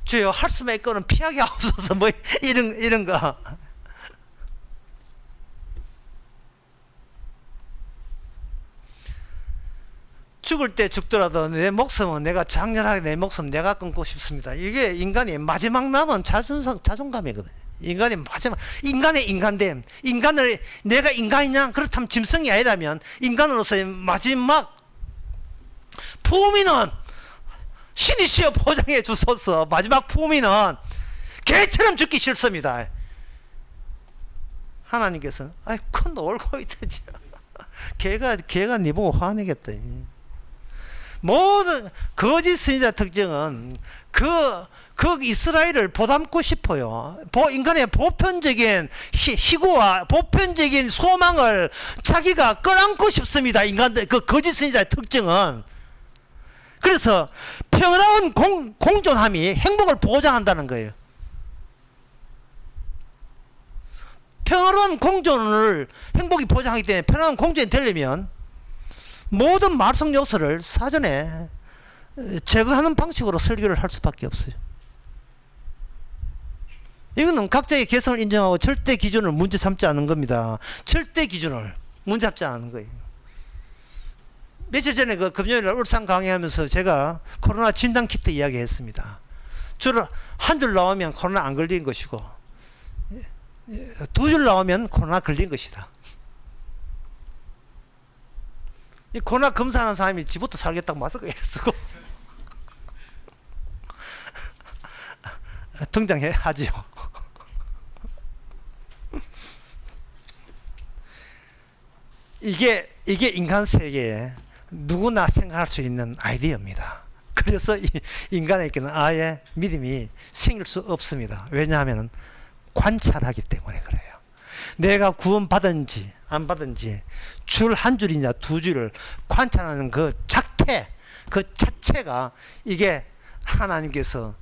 주여, 할 수만 있고는 피하기 없어서 뭐 이런 거. 죽을 때 죽더라도 내 목숨은 내가 장렬하게 내 목숨 내가 끊고 싶습니다. 이게 인간이 마지막 남은 자존감이거든요. 인간이 마지막 인간의 인간됨, 인간을 내가 인간이냐? 그렇다면 짐승이 아니라면 인간으로서의 마지막 품위는 신이시여 보장해 주소서. 마지막 품위는 개처럼 죽기 싫습니다. 하나님께서는 아이 큰 놀고 있다지. 개가 네 보고 화내겠다. 모든 거짓 선지자 특징은 그 이스라엘을 보담고 싶어요. 인간의 보편적인 희구와 보편적인 소망을 자기가 끌안고 싶습니다. 인간들 그 거짓 선지자의 특징은. 그래서 평화로운 공존함이 행복을 보장한다는 거예요. 평화로운 공존을 행복이 보장하기 때문에 평화로운 공존이 되려면 모든 말썽 요소를 사전에 제거하는 방식으로 설교를 할 수밖에 없어요. 이거는 각자의 개성을 인정하고 절대 기준을 문제 삼지 않는 겁니다. 절대 기준을 문제 삼지 않는 거예요. 며칠 전에 그 금요일날 울산 강의하면서 제가 코로나 진단 키트 이야기했습니다. 한 줄 나오면 코로나 안 걸린 것이고 2줄 나오면 코로나 걸린 것이다. 이 코로나 검사하는 사람이 지부터 살겠다고 마스크 쓰고 등장해 하지요. 이게 인간 세계에 누구나 생각할 수 있는 아이디어입니다. 그래서 인간에게는 아예 믿음이 생길 수 없습니다. 왜냐하면 관찰하기 때문에 그래요. 내가 구원받은지 안 받은지 줄 한 줄이냐 2줄을 관찰하는 그 작태, 그 자체가 이게 하나님께서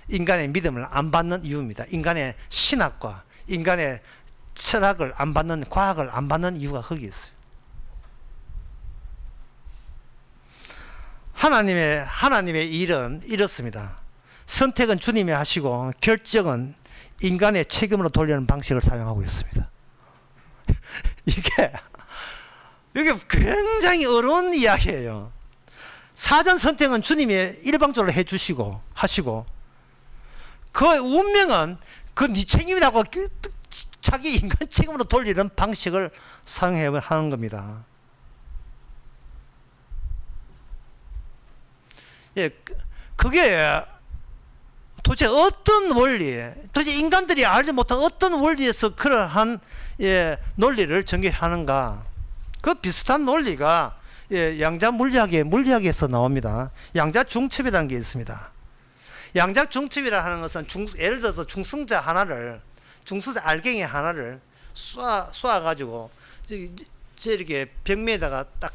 인간의 믿음을 안 받는 이유입니다. 인간의 신학과 인간의 철학을 안 받는, 과학을 안 받는 이유가 거기 있어요. 하나님의 일은 이렇습니다. 선택은 주님이 하시고 결정은 인간의 책임으로 돌리는 방식을 사용하고 있습니다. 이게 굉장히 어려운 이야기예요. 사전 선택은 주님이 일방적으로 해주시고 하시고 그 운명은 그 네 책임이라고 자기 인간 책임으로 돌리는 방식을 사용하는 겁니다. 예, 그게 도대체 어떤 원리, 도대체 인간들이 알지 못한 어떤 원리에서 그러한 논리를 전개하는가? 그 비슷한 논리가 양자 물리학에서 나옵니다. 양자 중첩이라는 게 있습니다. 양자 중첩이라 하는 것은 예를 들어서 중성자 알갱이 하나를 쏴 가지고 이렇게 벽면에다가 딱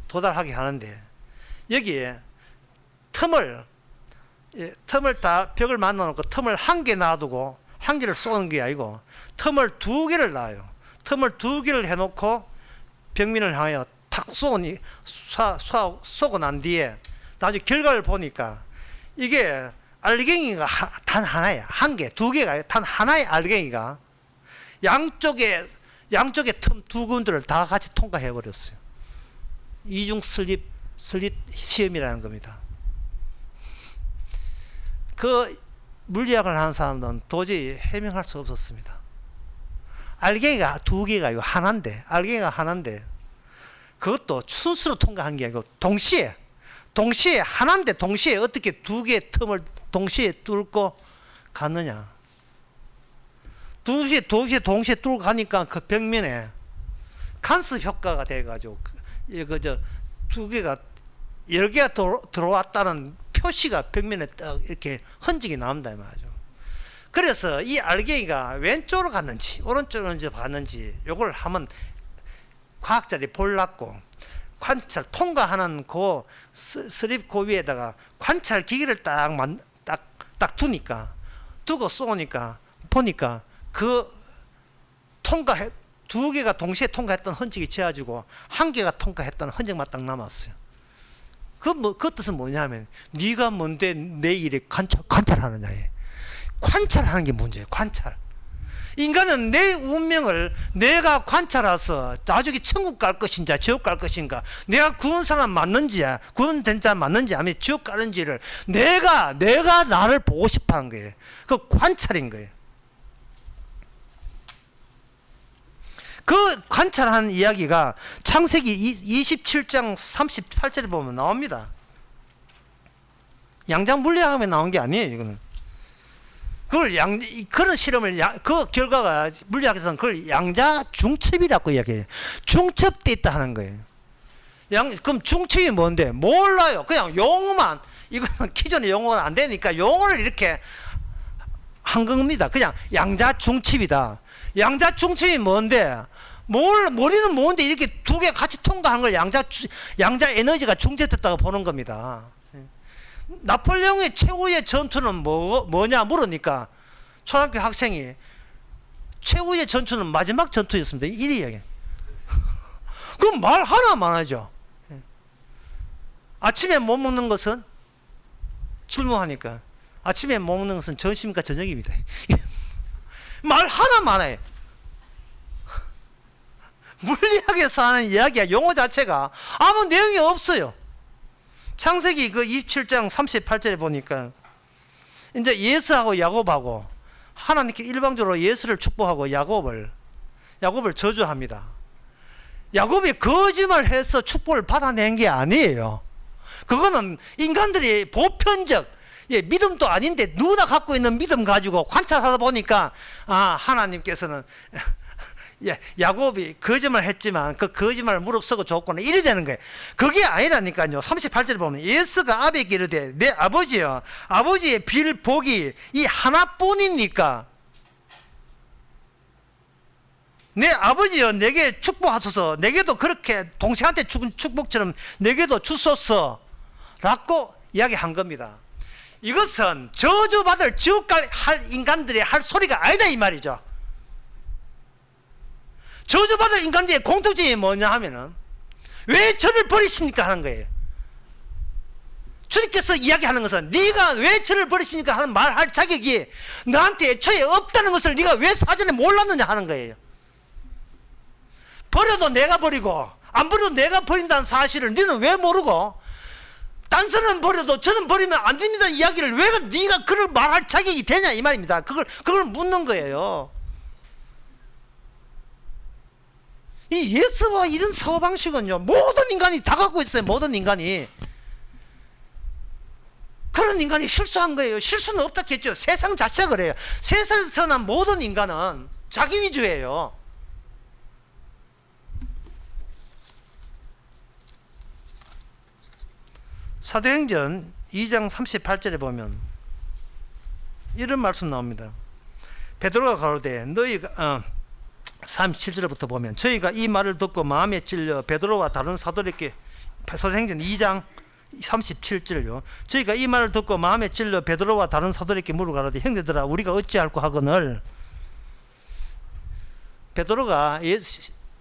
도달하게 하는데 여기에 틈을 다 벽을 만들어 놓고 틈을 한 개 놔두고 한 개를 쏘는 게 아니고 틈을 2개를 놔요. 틈을 2개를 해놓고 벽면을 향하여 탁 쏘고 난 뒤에 나중에 결과를 보니까 이게 알갱이가 단 하나야. 한 개, 2개가 아니라 단 하나의 알갱이가 양쪽에 틈 2군데를 다 같이 통과해 버렸어요. 이중 슬릿 시험이라는 겁니다. 그 물리학을 하는 사람들은 도저히 해명할 수 없었습니다. 알갱이가 2개가 아니고 알갱이가 하나인데 그것도 순수로 통과한 게 아니고 동시에 하나인데 동시에 어떻게 2개의 틈을 동시에 뚫고 갔느냐. 동시에 뚫고 가니까 그 벽면에 간섭 효과가 돼가지고 2개가 여러 개가 들어왔다는 표시가 벽면에 딱 이렇게 흔적이 나온다 이 말이죠. 그래서 이 알갱이가 왼쪽으로 갔는지 오른쪽으로 갔는지 요걸 한번 과학자들이 볼랐고 관찰 통과하는 그 스립 그 위에다가 관찰 기기를 딱 두고 쏘니까 보니까 그 두 개가 동시에 통과했던 흔적이 지어지고 한 개가 통과했던 흔적만 딱 남았어요. 그 뜻은 뭐냐면 네가 뭔데 내 일에 관찰하느냐에 관찰하는 게 문제예요. 관찰. 인간은 내 운명을 내가 관찰해서 나중에 천국 갈 것인가 지옥 갈 것인가, 내가 구원 사람 맞는지 구원된 자 맞는지 아니면 지옥 가는지를 내가 나를 보고 싶어하는 거예요. 그 관찰인 거예요. 그 관찰하는 이야기가 창세기 27장 38절에 보면 나옵니다. 양장 물리학에 나온 게 아니에요. 이거는 그런 실험을 그 결과가 물리학에서는 그걸 양자 중첩이라고 이야기해요. 중첩돼 있다 하는 거예요. 그럼 중첩이 뭔데? 몰라요. 그냥 용어만, 이거는 기존의 용어가 안 되니까 용어를 이렇게 한 겁니다. 그냥 양자 중첩이다. 양자 중첩이 뭔데? 머리는 뭔데 이렇게 두 개 같이 통과한 걸 양자 에너지가 중첩됐다고 보는 겁니다. 나폴레옹의 최후의 전투는 뭐냐 물으니까 초등학교 학생이 최후의 전투는 마지막 전투였습니다. 이래 이야기. 그럼 말 하나만 하죠. 아침에 못 먹는 것은 질문하니까 아침에 못 먹는 것은 점심과 저녁입니다. 말 하나만 해. 물리학에서 하는 이야기야. 용어 자체가 아무 내용이 없어요. 창세기 그 27장 38절에 보니까 이제 예수하고 야곱하고 하나님께 일방적으로 예수를 축복하고 야곱을 저주합니다. 야곱이 거짓말해서 축복을 받아낸 게 아니에요. 그거는 인간들이 보편적 믿음도 아닌데 누구나 갖고 있는 믿음 가지고 관찰하다 보니까 하나님께서는 야곱이 거짓말 했지만 그 거짓말을 무릅쓰고 줬구나 이래 되는 거예요. 그게 아니라니까요. 38절에 보면 예수가 아비에게 이르되 내 아버지여, 아버지의 빌 복이 이 하나뿐이니까 내 아버지여 내게 축복하소서, 내게도 그렇게 동생한테 준 축복처럼 내게도 주소서 라고 이야기한 겁니다. 이것은 저주받을 지옥 갈 인간들이 할 소리가 아니다 이 말이죠. 저주받을 인간들의 공통점이 뭐냐 하면은 왜 저를 버리십니까 하는 거예요. 주님께서 이야기하는 것은 네가 왜 저를 버리십니까 하는 말할 자격이 너한테 애초에 없다는 것을 네가 왜 사전에 몰랐느냐 하는 거예요. 버려도 내가 버리고 안 버려도 내가 버린다는 사실을 너는 왜 모르고 딴 사람은 버려도 저는 버리면 안 됩니다 이야기를 왜 네가 그걸 말할 자격이 되냐 이 말입니다. 그걸 묻는 거예요. 이 예수와 이런 사고방식은요 모든 인간이 다 갖고 있어요. 모든 인간이 그런 인간이 실수한 거예요. 실수는 없다 했죠. 세상 자체가 그래요. 세상에서 태어난 모든 인간은 자기 위주예요. 사도행전 2장 38절에 보면 이런 말씀 나옵니다. 베드로가 가로되 너희가 37절부터 보면 저희가 이 말을 듣고 마음에 찔려 베드로와 다른 사도들에게, 사도행전 2장 37절요. 저희가 이 말을 듣고 마음에 찔려 베드로와 다른 사도들에게 물어가로되 형제들아 우리가 어찌할꼬 하거늘. 베드로가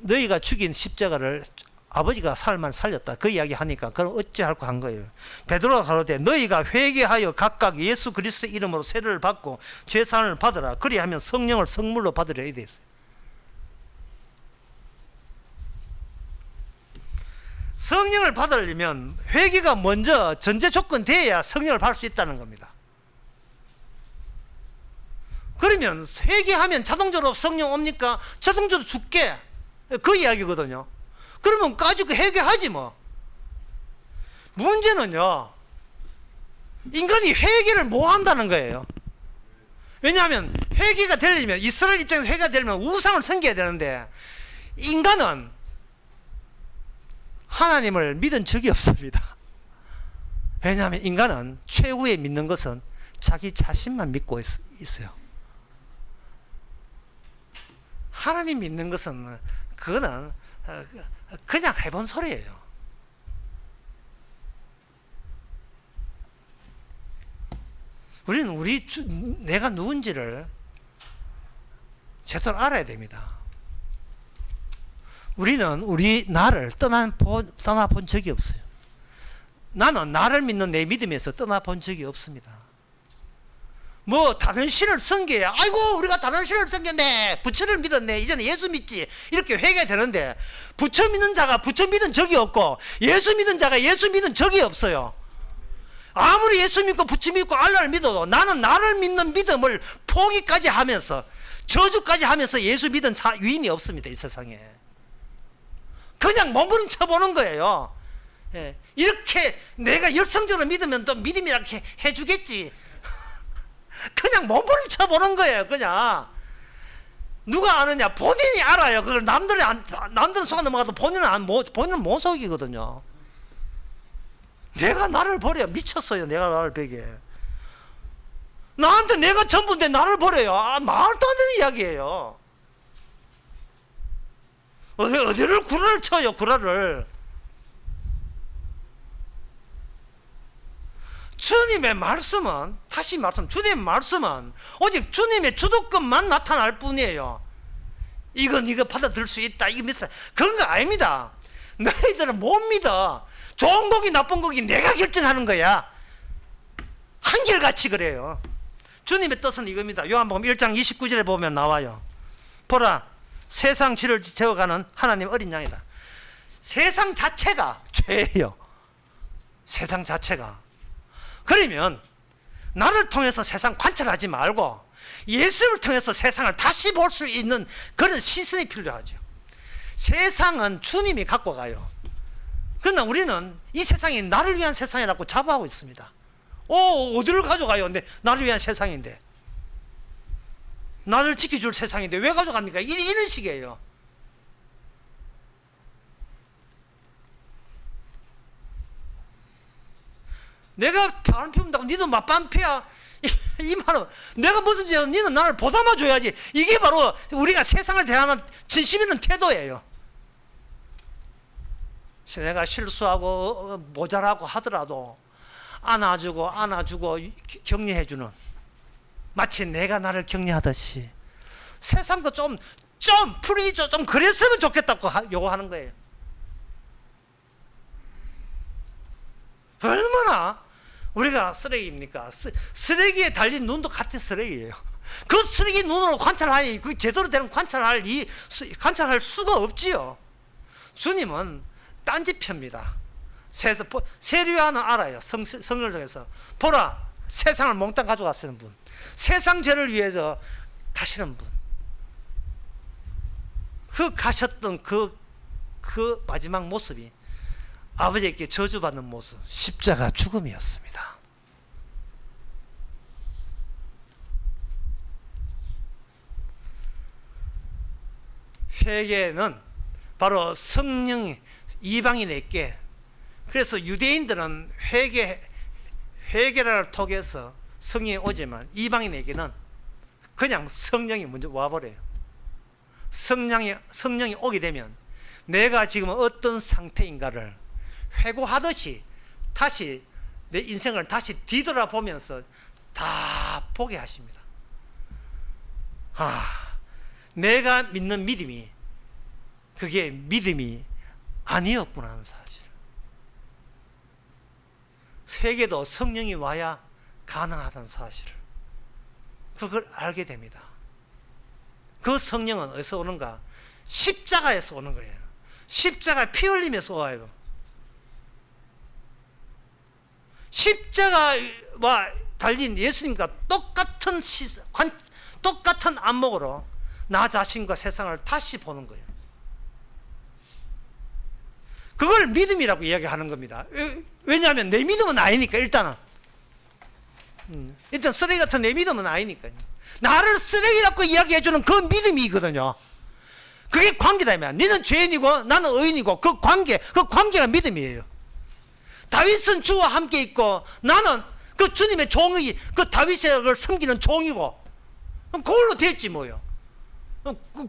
너희가 죽인 십자가를 아버지가 살만 살렸다 그 이야기 하니까 그럼 어찌할꼬 한 거예요. 베드로가 가로되 너희가 회개하여 각각 예수 그리스도 이름으로 세례를 받고 죄사함을 받으라. 그리하면 성령을 성물로 받으려 이래 있어요. 성령을 받으려면 회개가 먼저 전제 조건 돼야 성령을 받을 수 있다는 겁니다. 그러면 회개하면 자동적으로 성령 옵니까? 자동적으로 죽게 그 이야기거든요. 그러면 가지고 회개하지 뭐. 문제는요 인간이 회개를 못 한다는 거예요. 왜냐하면 회개가 되려면 이스라엘 입장에서 회개가 되려면 우상을 섬겨야 되는데 인간은 하나님을 믿은 적이 없습니다. 왜냐하면 인간은 최후에 믿는 것은 자기 자신만 믿고 있어요. 하나님 믿는 것은 그거는 그냥 해본 소리예요. 우리는 내가 누군지를 제대로 알아야 됩니다. 우리는 나를 떠나본 적이 없어요. 나는 나를 믿는 내 믿음에서 떠나본 적이 없습니다. 뭐 다른 신을 섬겨야 아이고 우리가 다른 신을 섬겼네, 부처를 믿었네, 이제는 예수 믿지, 이렇게 회개되는데 부처 믿는 자가 부처 믿은 적이 없고 예수 믿은 자가 예수 믿은 적이 없어요. 아무리 예수 믿고 부처 믿고 알라를 믿어도 나는 나를 믿는 믿음을 포기까지 하면서 저주까지 하면서 예수 믿은 유인이 없습니다. 이 세상에. 그냥 몸부림쳐 보는 거예요. 예. 이렇게 내가 열성적으로 믿으면 또 믿음이 이렇게 해주겠지. 그냥 몸부림쳐 보는 거예요. 그냥 누가 아느냐? 본인이 알아요. 그걸 남들은 속아 넘어가도 본인은 못 속이거든요. 내가 나를 버려. 미쳤어요. 내가 나를 베게. 나한테 내가 전부인데 나를 버려요. 말도 안 되는 이야기예요. 어디를 구라를 쳐요. 구라를. 주님의 말씀은 주님의 말씀은 오직 주님의 주도권만 나타날 뿐이에요. 이거 받아들일 수 있다, 이거 믿다, 그런 거 아닙니다. 너희들은 못 믿어. 좋은 곡이 나쁜 곡이 내가 결정하는 거야. 한결같이 그래요. 주님의 뜻은 이겁니다. 요한복음 1장 29절에 보면 나와요. 보라, 세상 죄를 재워가는 하나님 어린 양이다. 세상 자체가 죄예요. 세상 자체가. 그러면 나를 통해서 세상 관찰하지 말고 예수를 통해서 세상을 다시 볼 수 있는 그런 시선이 필요하죠. 세상은 주님이 갖고 가요. 그러나 우리는 이 세상이 나를 위한 세상이라고 자부하고 있습니다. 어디를 가져가요? 근데 나를 위한 세상인데, 나를 지켜줄 세상인데 왜 가져갑니까? 이런 식이에요. 내가 바람 피운다고 니도 맞바람 피야? 이 말은 내가 무슨 죄야? 니는 나를 보담아 줘야지. 이게 바로 우리가 세상을 대하는 진심 있는 태도예요. 내가 실수하고 모자라고 하더라도 안아주고 격려해주는, 마치 내가 나를 격려하듯이 세상도 좀 풀이 좀 그랬으면 좋겠다고 요구하는 거예요. 얼마나 우리가 쓰레기입니까? 쓰레기에 달린 눈도 같은 쓰레기예요. 그 쓰레기 눈으로 관찰하니 그 제대로 되는 관찰할 수가 없지요. 주님은 딴짓 펴입니다. 세례요한은 알아요. 성경을 통해서 보라, 세상을 몽땅 가져가시는 분, 세상 죄를 위해서 가시는 분, 그 가셨던 그 마지막 모습이 아버지께 저주받는 모습, 십자가 죽음이었습니다. 회개는 바로 성령이 이방인에게, 그래서 유대인들은 회개를 통해서 성령이 오지만 이방인에게는 그냥 성령이 먼저 와버려요. 성령이 오게 되면 내가 지금 어떤 상태인가를 회고하듯이 다시 내 인생을 다시 뒤돌아보면서 다 보게 하십니다. 내가 믿는 믿음이 그게 믿음이 아니었구나 하는 사실. 회개도 성령이 와야 가능하다는 사실을, 그걸 알게 됩니다. 그 성령은 어디서 오는가? 십자가에서 오는 거예요. 십자가 피 흘리면서 와요. 십자가와 달린 예수님과 똑같은 안목으로 나 자신과 세상을 다시 보는 거예요. 그걸 믿음이라고 이야기하는 겁니다. 왜냐하면 내 믿음은 아니니까. 일단 쓰레기 같은 내 믿음은 아니니까요. 나를 쓰레기라고 이야기해주는 그 믿음이거든요. 그게 관계다. 너는 죄인이고 나는 의인이고 그 관계가 믿음이에요. 다윗은 주와 함께 있고 나는 그 주님의 종이, 그 다윗을 섬기는 종이고, 그걸로 됐지 뭐요.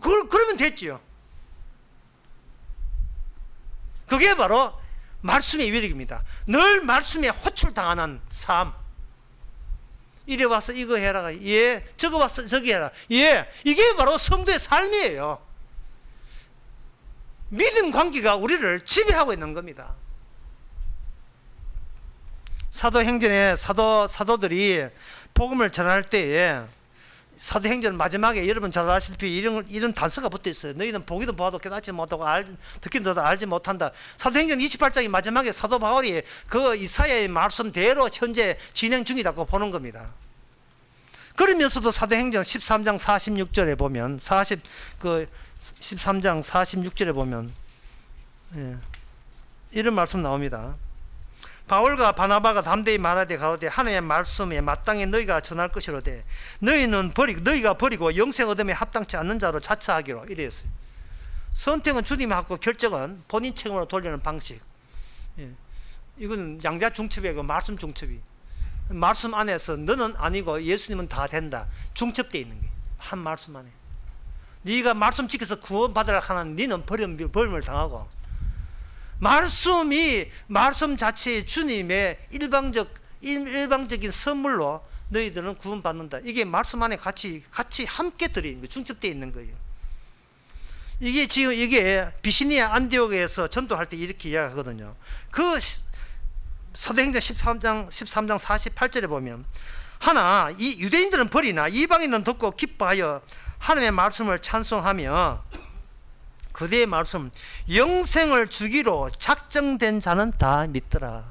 그러면 됐지요. 그게 바로 말씀의 위력입니다. 늘 말씀에 호출당하는 삶. 이리 와서 이거 해라. 예. 저거 와서 저기 해라. 예. 이게 바로 성도의 삶이에요. 믿음 관계가 우리를 지배하고 있는 겁니다. 사도행전에 사도들이 복음을 전할 때에 사도행전 마지막에 여러분 잘 아시다시피 이런 단서가 붙어 있어요. 너희는 보기도 보아도 깨닫지 못하고 듣기도 알지 못한다. 사도행전 28장의 마지막에 사도 바울이 그 이사야의 말씀대로 현재 진행 중이라고 보는 겁니다. 그러면서도 사도행전 13장 46절에 보면 13장 46절에 보면 이런 말씀 나옵니다. 바울과 바나바가 담대히 말하되 가로되 하나님의 말씀에 마땅히 너희가 전할 것이로되 너희가 버리고 영생 얻음에 합당치 않는 자로 자처하기로 이랬어요. 선택은 주님이 하고 결정은 본인 책임으로 돌리는 방식. 이건 양자 중첩이고 말씀 중첩이. 말씀 안에서 너는 아니고 예수님은 다 된다. 중첩되어 있는 게 한 말씀 안에. 네가 말씀 지켜서 구원받으라 하는 너는 벌임을 당하고, 말씀 자체의 주님의 일방적인 선물로 너희들은 구원받는다. 이게 말씀 안에 같이 함께 들어있는 거예요. 중첩되어 있는 거예요. 이게 비시니아 안디옥에서 전도할 때 이렇게 이야기하거든요. 그 사도행전 13장 48절에 보면 이 유대인들은 버리나 이방인은 듣고 기뻐하여 하나님의 말씀을 찬송하며 그대의 말씀 영생을 주기로 작정된 자는 다 믿더라.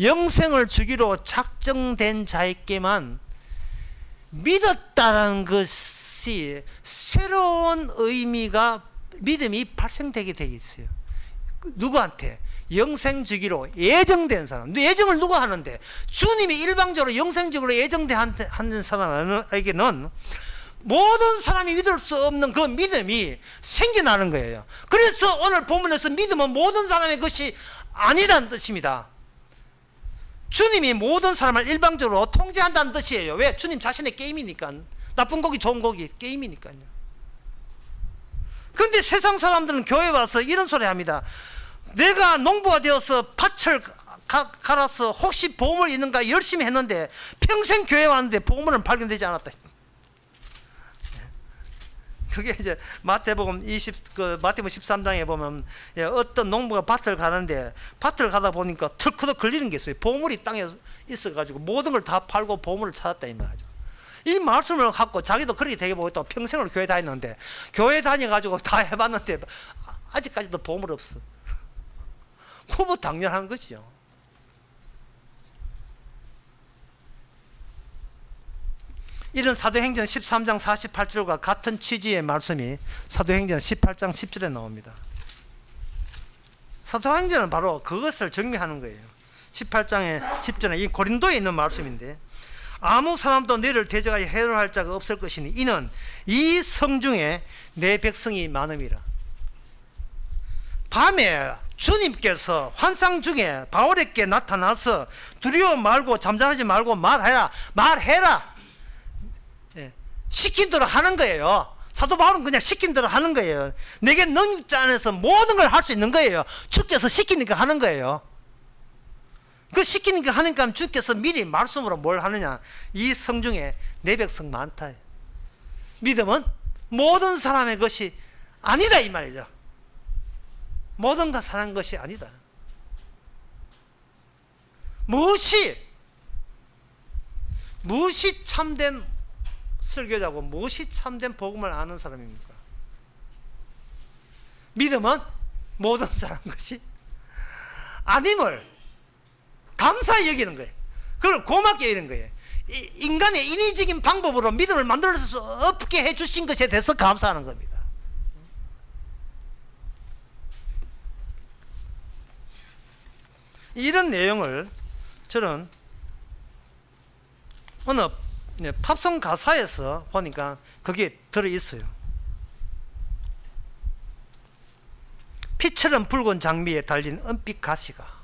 영생을 주기로 작정된 자에게만 믿었다는 것이 새로운 의미가 믿음이 발생되게 되어 있어요. 누구한테? 영생 주기로 예정된 사람. 예정을 누가 하는데? 주님이 일방적으로 영생적으로 예정된 사람에게는 모든 사람이 믿을 수 없는 그 믿음이 생겨나는 거예요. 그래서 오늘 본문에서 믿음은 모든 사람의 것이 아니다는 뜻입니다. 주님이 모든 사람을 일방적으로 통제한다는 뜻이에요. 왜? 주님 자신의 게임이니까. 나쁜 고기 좋은 고기 게임이니까요. 그런데 세상 사람들은 교회 와서 이런 소리 합니다. 내가 농부가 되어서 밭을 갈아서 혹시 보물 있는가 열심히 했는데 평생 교회 왔는데 보물은 발견되지 않았다. 그게 이제 마태복음 13장에 보면 어떤 농부가 밭을 가는데 밭을 가다 보니까 털커덕 걸리는 게 있어요. 보물이 땅에 있어가지고 모든 걸 다 팔고 보물을 찾았다 이 말이죠. 이 말씀을 갖고 자기도 그렇게 되게 보고 있다고 평생을 교회 다녔는데 교회 다녀가지고 다 해봤는데 아직까지도 보물 없어. 그거 당연한 거죠. 이런 사도행전 13장 48절과 같은 취지의 말씀이 사도행전 18장 10절에 나옵니다. 사도행전은 바로 그것을 정리하는 거예요. 18장의 10절에 이 고린도에 있는 말씀인데 아무 사람도 너를 대적하여 해를 할 자가 없을 것이니 이는 이 성중에 내 백성이 많음이라. 밤에 주님께서 환상 중에 바울에게 나타나서 두려워 말고 잠잠하지 말고 말해라. 시킨 대로 하는 거예요. 사도 바울은 그냥 시킨 대로 하는 거예요. 내게 능력자 안에서 모든 걸 할 수 있는 거예요. 주께서 시키니까 하는 거예요. 그 시키니까 하니까 주께서 미리 말씀으로 뭘 하느냐. 이 성중에 내 백성 많다. 믿음은 모든 사람의 것이 아니다 이 말이죠. 모든 다 사는 것이 아니다. 무엇이 참된 설교자고 무엇이 참된 복음을 아는 사람입니까? 믿음은 모든 사람 것이 아님을 감사히 여기는 거예요. 그걸 고맙게 여기는 거예요. 인간의 인위적인 방법으로 믿음을 만들 수 없게 해주신 것에 대해서 감사하는 겁니다. 이런 내용을 저는 어느 팝송 가사에서 보니까 거기에 들어있어요. 피처럼 붉은 장미에 달린 은빛 가시가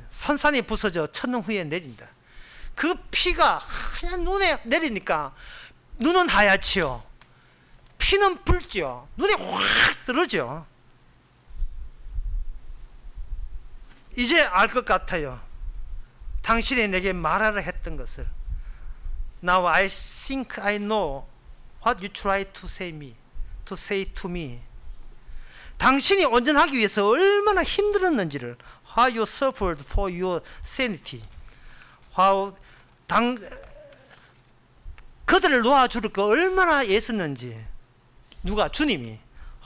산산이 부서져 천년 후에 내린다. 그 피가 하얀 눈에 내리니까 눈은 하얗지요. 피는 붉지요. 눈에 확 들어오죠. 이제 알 것 같아요. 당신이 내게 말하라 했던 것을. Now I think I know what you try to say to me. 당신이 온전하기 위해서 얼마나 힘들었는지를, how you suffered for your sanity, how 그들을 놓아줄 거 얼마나 애썼는지. 누가? 주님이.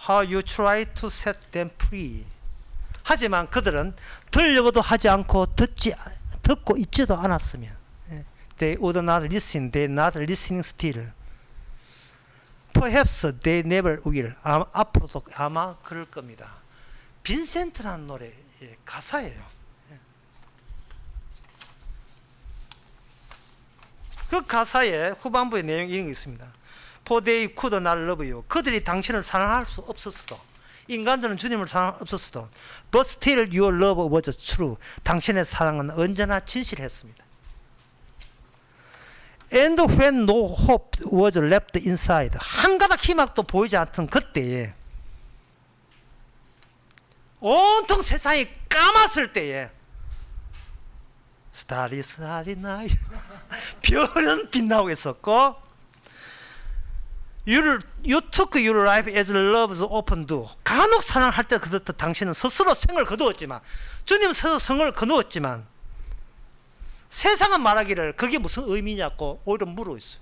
How you try to set them free. 하지만 그들은 들려고도 하지 않고 듣고 있지도 않았으면, they would not listen, they not listening still. Perhaps they never will. 앞으로도 아마 그럴 겁니다. 빈센트라는 노래의 가사예요. 그 가사의 후반부의 내용이 이런 게 있습니다. For they could not love you. 그들이 당신을 사랑할 수 없었어도, 인간들은 주님을 사랑할 수 없었어도, but still your love was true. 당신의 사랑은 언제나 진실했습니다. And when no hope was left inside. 한 가닥 희망도 보이지 않던 그때에, 온통 세상이 까맣을 때에, Starry starry night. 별은 빛나고 있었고, You took your life as love's open door. 간혹 사랑할 때 그렇듯 당신은 스스로 생을 거두었지만, 주님 스스로 성을 거두었지만, 세상은 말하기를 그게 무슨 의미냐고 오히려 물어 있어요.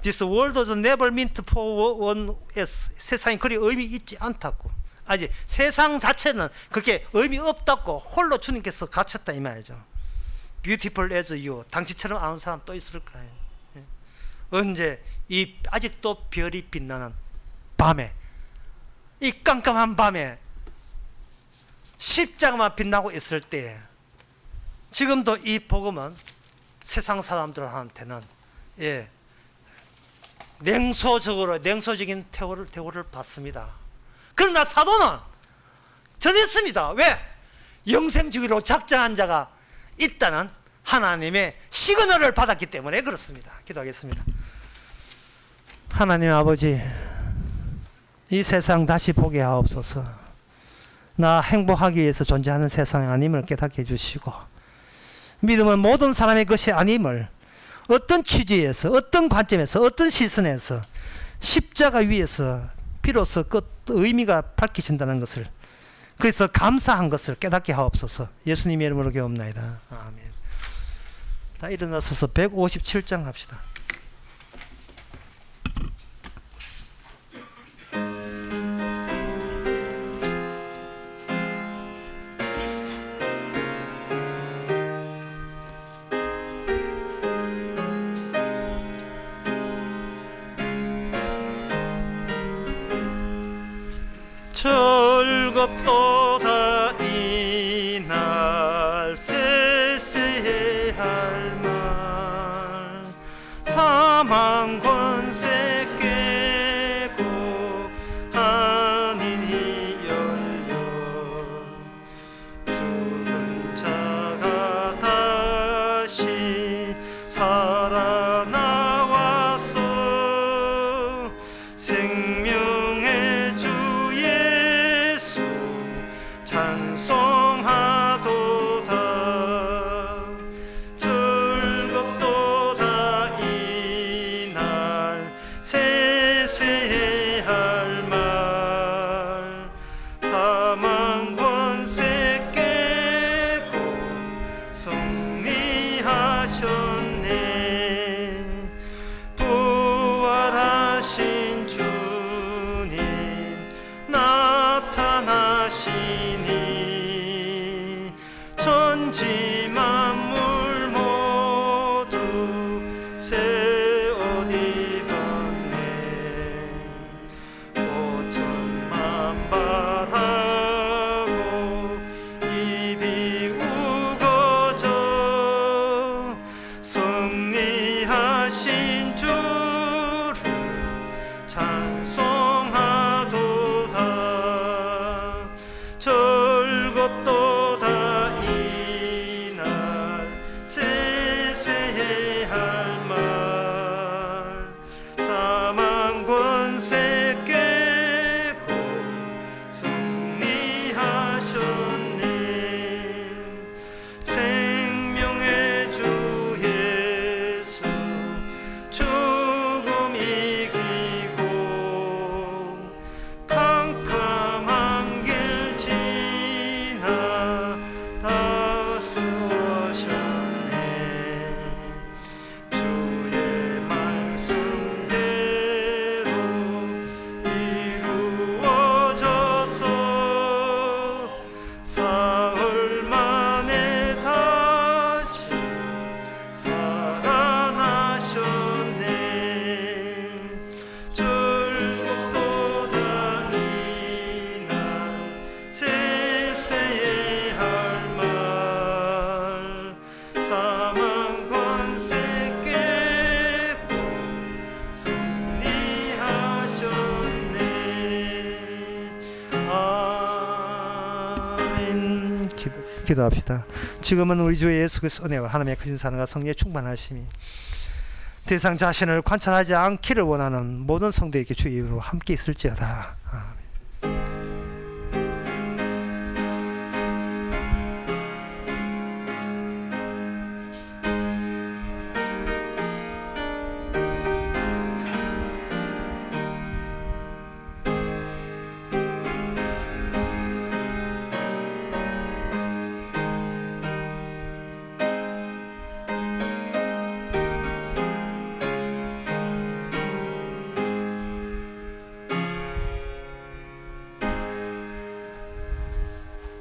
This world was never meant for one else. 세상이 그리 의미 있지 않다고. 아직 세상 자체는 그렇게 의미 없다고 홀로 주님께서 갇혔다 이 말이죠. Beautiful as you. 당신처럼 아는 사람 또 있을까요? 언제 이 아직도 별이 빛나는 밤에, 이 깜깜한 밤에 십자가만 빛나고 있을 때에, 지금도 이 복음은 세상 사람들한테는 냉소적인 대우를 받습니다. 그러나 사도는 전했습니다. 왜? 영생주의로 작정한 자가 있다는 하나님의 시그널을 받았기 때문에 그렇습니다. 기도하겠습니다. 하나님 아버지, 이 세상 다시 보게 하옵소서. 나 행복하기 위해서 존재하는 세상이 아님을 깨닫게 해주시고, 믿음은 모든 사람의 것이 아님을 어떤 취지에서, 어떤 관점에서, 어떤 시선에서 십자가 위에서 비로소 그 의미가 밝혀진다는 것을, 그래서 감사한 것을 깨닫게 하옵소서. 예수님의 이름으로 기도합나이다. 아멘. 다 일어나서서 157장 합시다. 즐겁도다 이날 세세의 할 말, 사망 권세 깨고 한인이 열려, 죽은 자가 다시 살아나와서 생명의 주 예수 찬송하도다. 즐겁도다 이날 세세의 할 말, 사망 권세 깨고 승리하셨네. 부활하신 주님 나타나시니, 천지 만물 모두 새 옷 입었네. 꽃은 만발하고 입이 우거져 승리하신 주를 찬송하도다. 즐겁도다 기도합시다. 지금은 우리 주 예수 그리스도 은혜와 하나님의 크신 사랑과 성령의 충만하심이 더 이상 자신을 관찰하지 않기를 원하는 모든 성도에게 주의 이름으로 함께 있을지어다.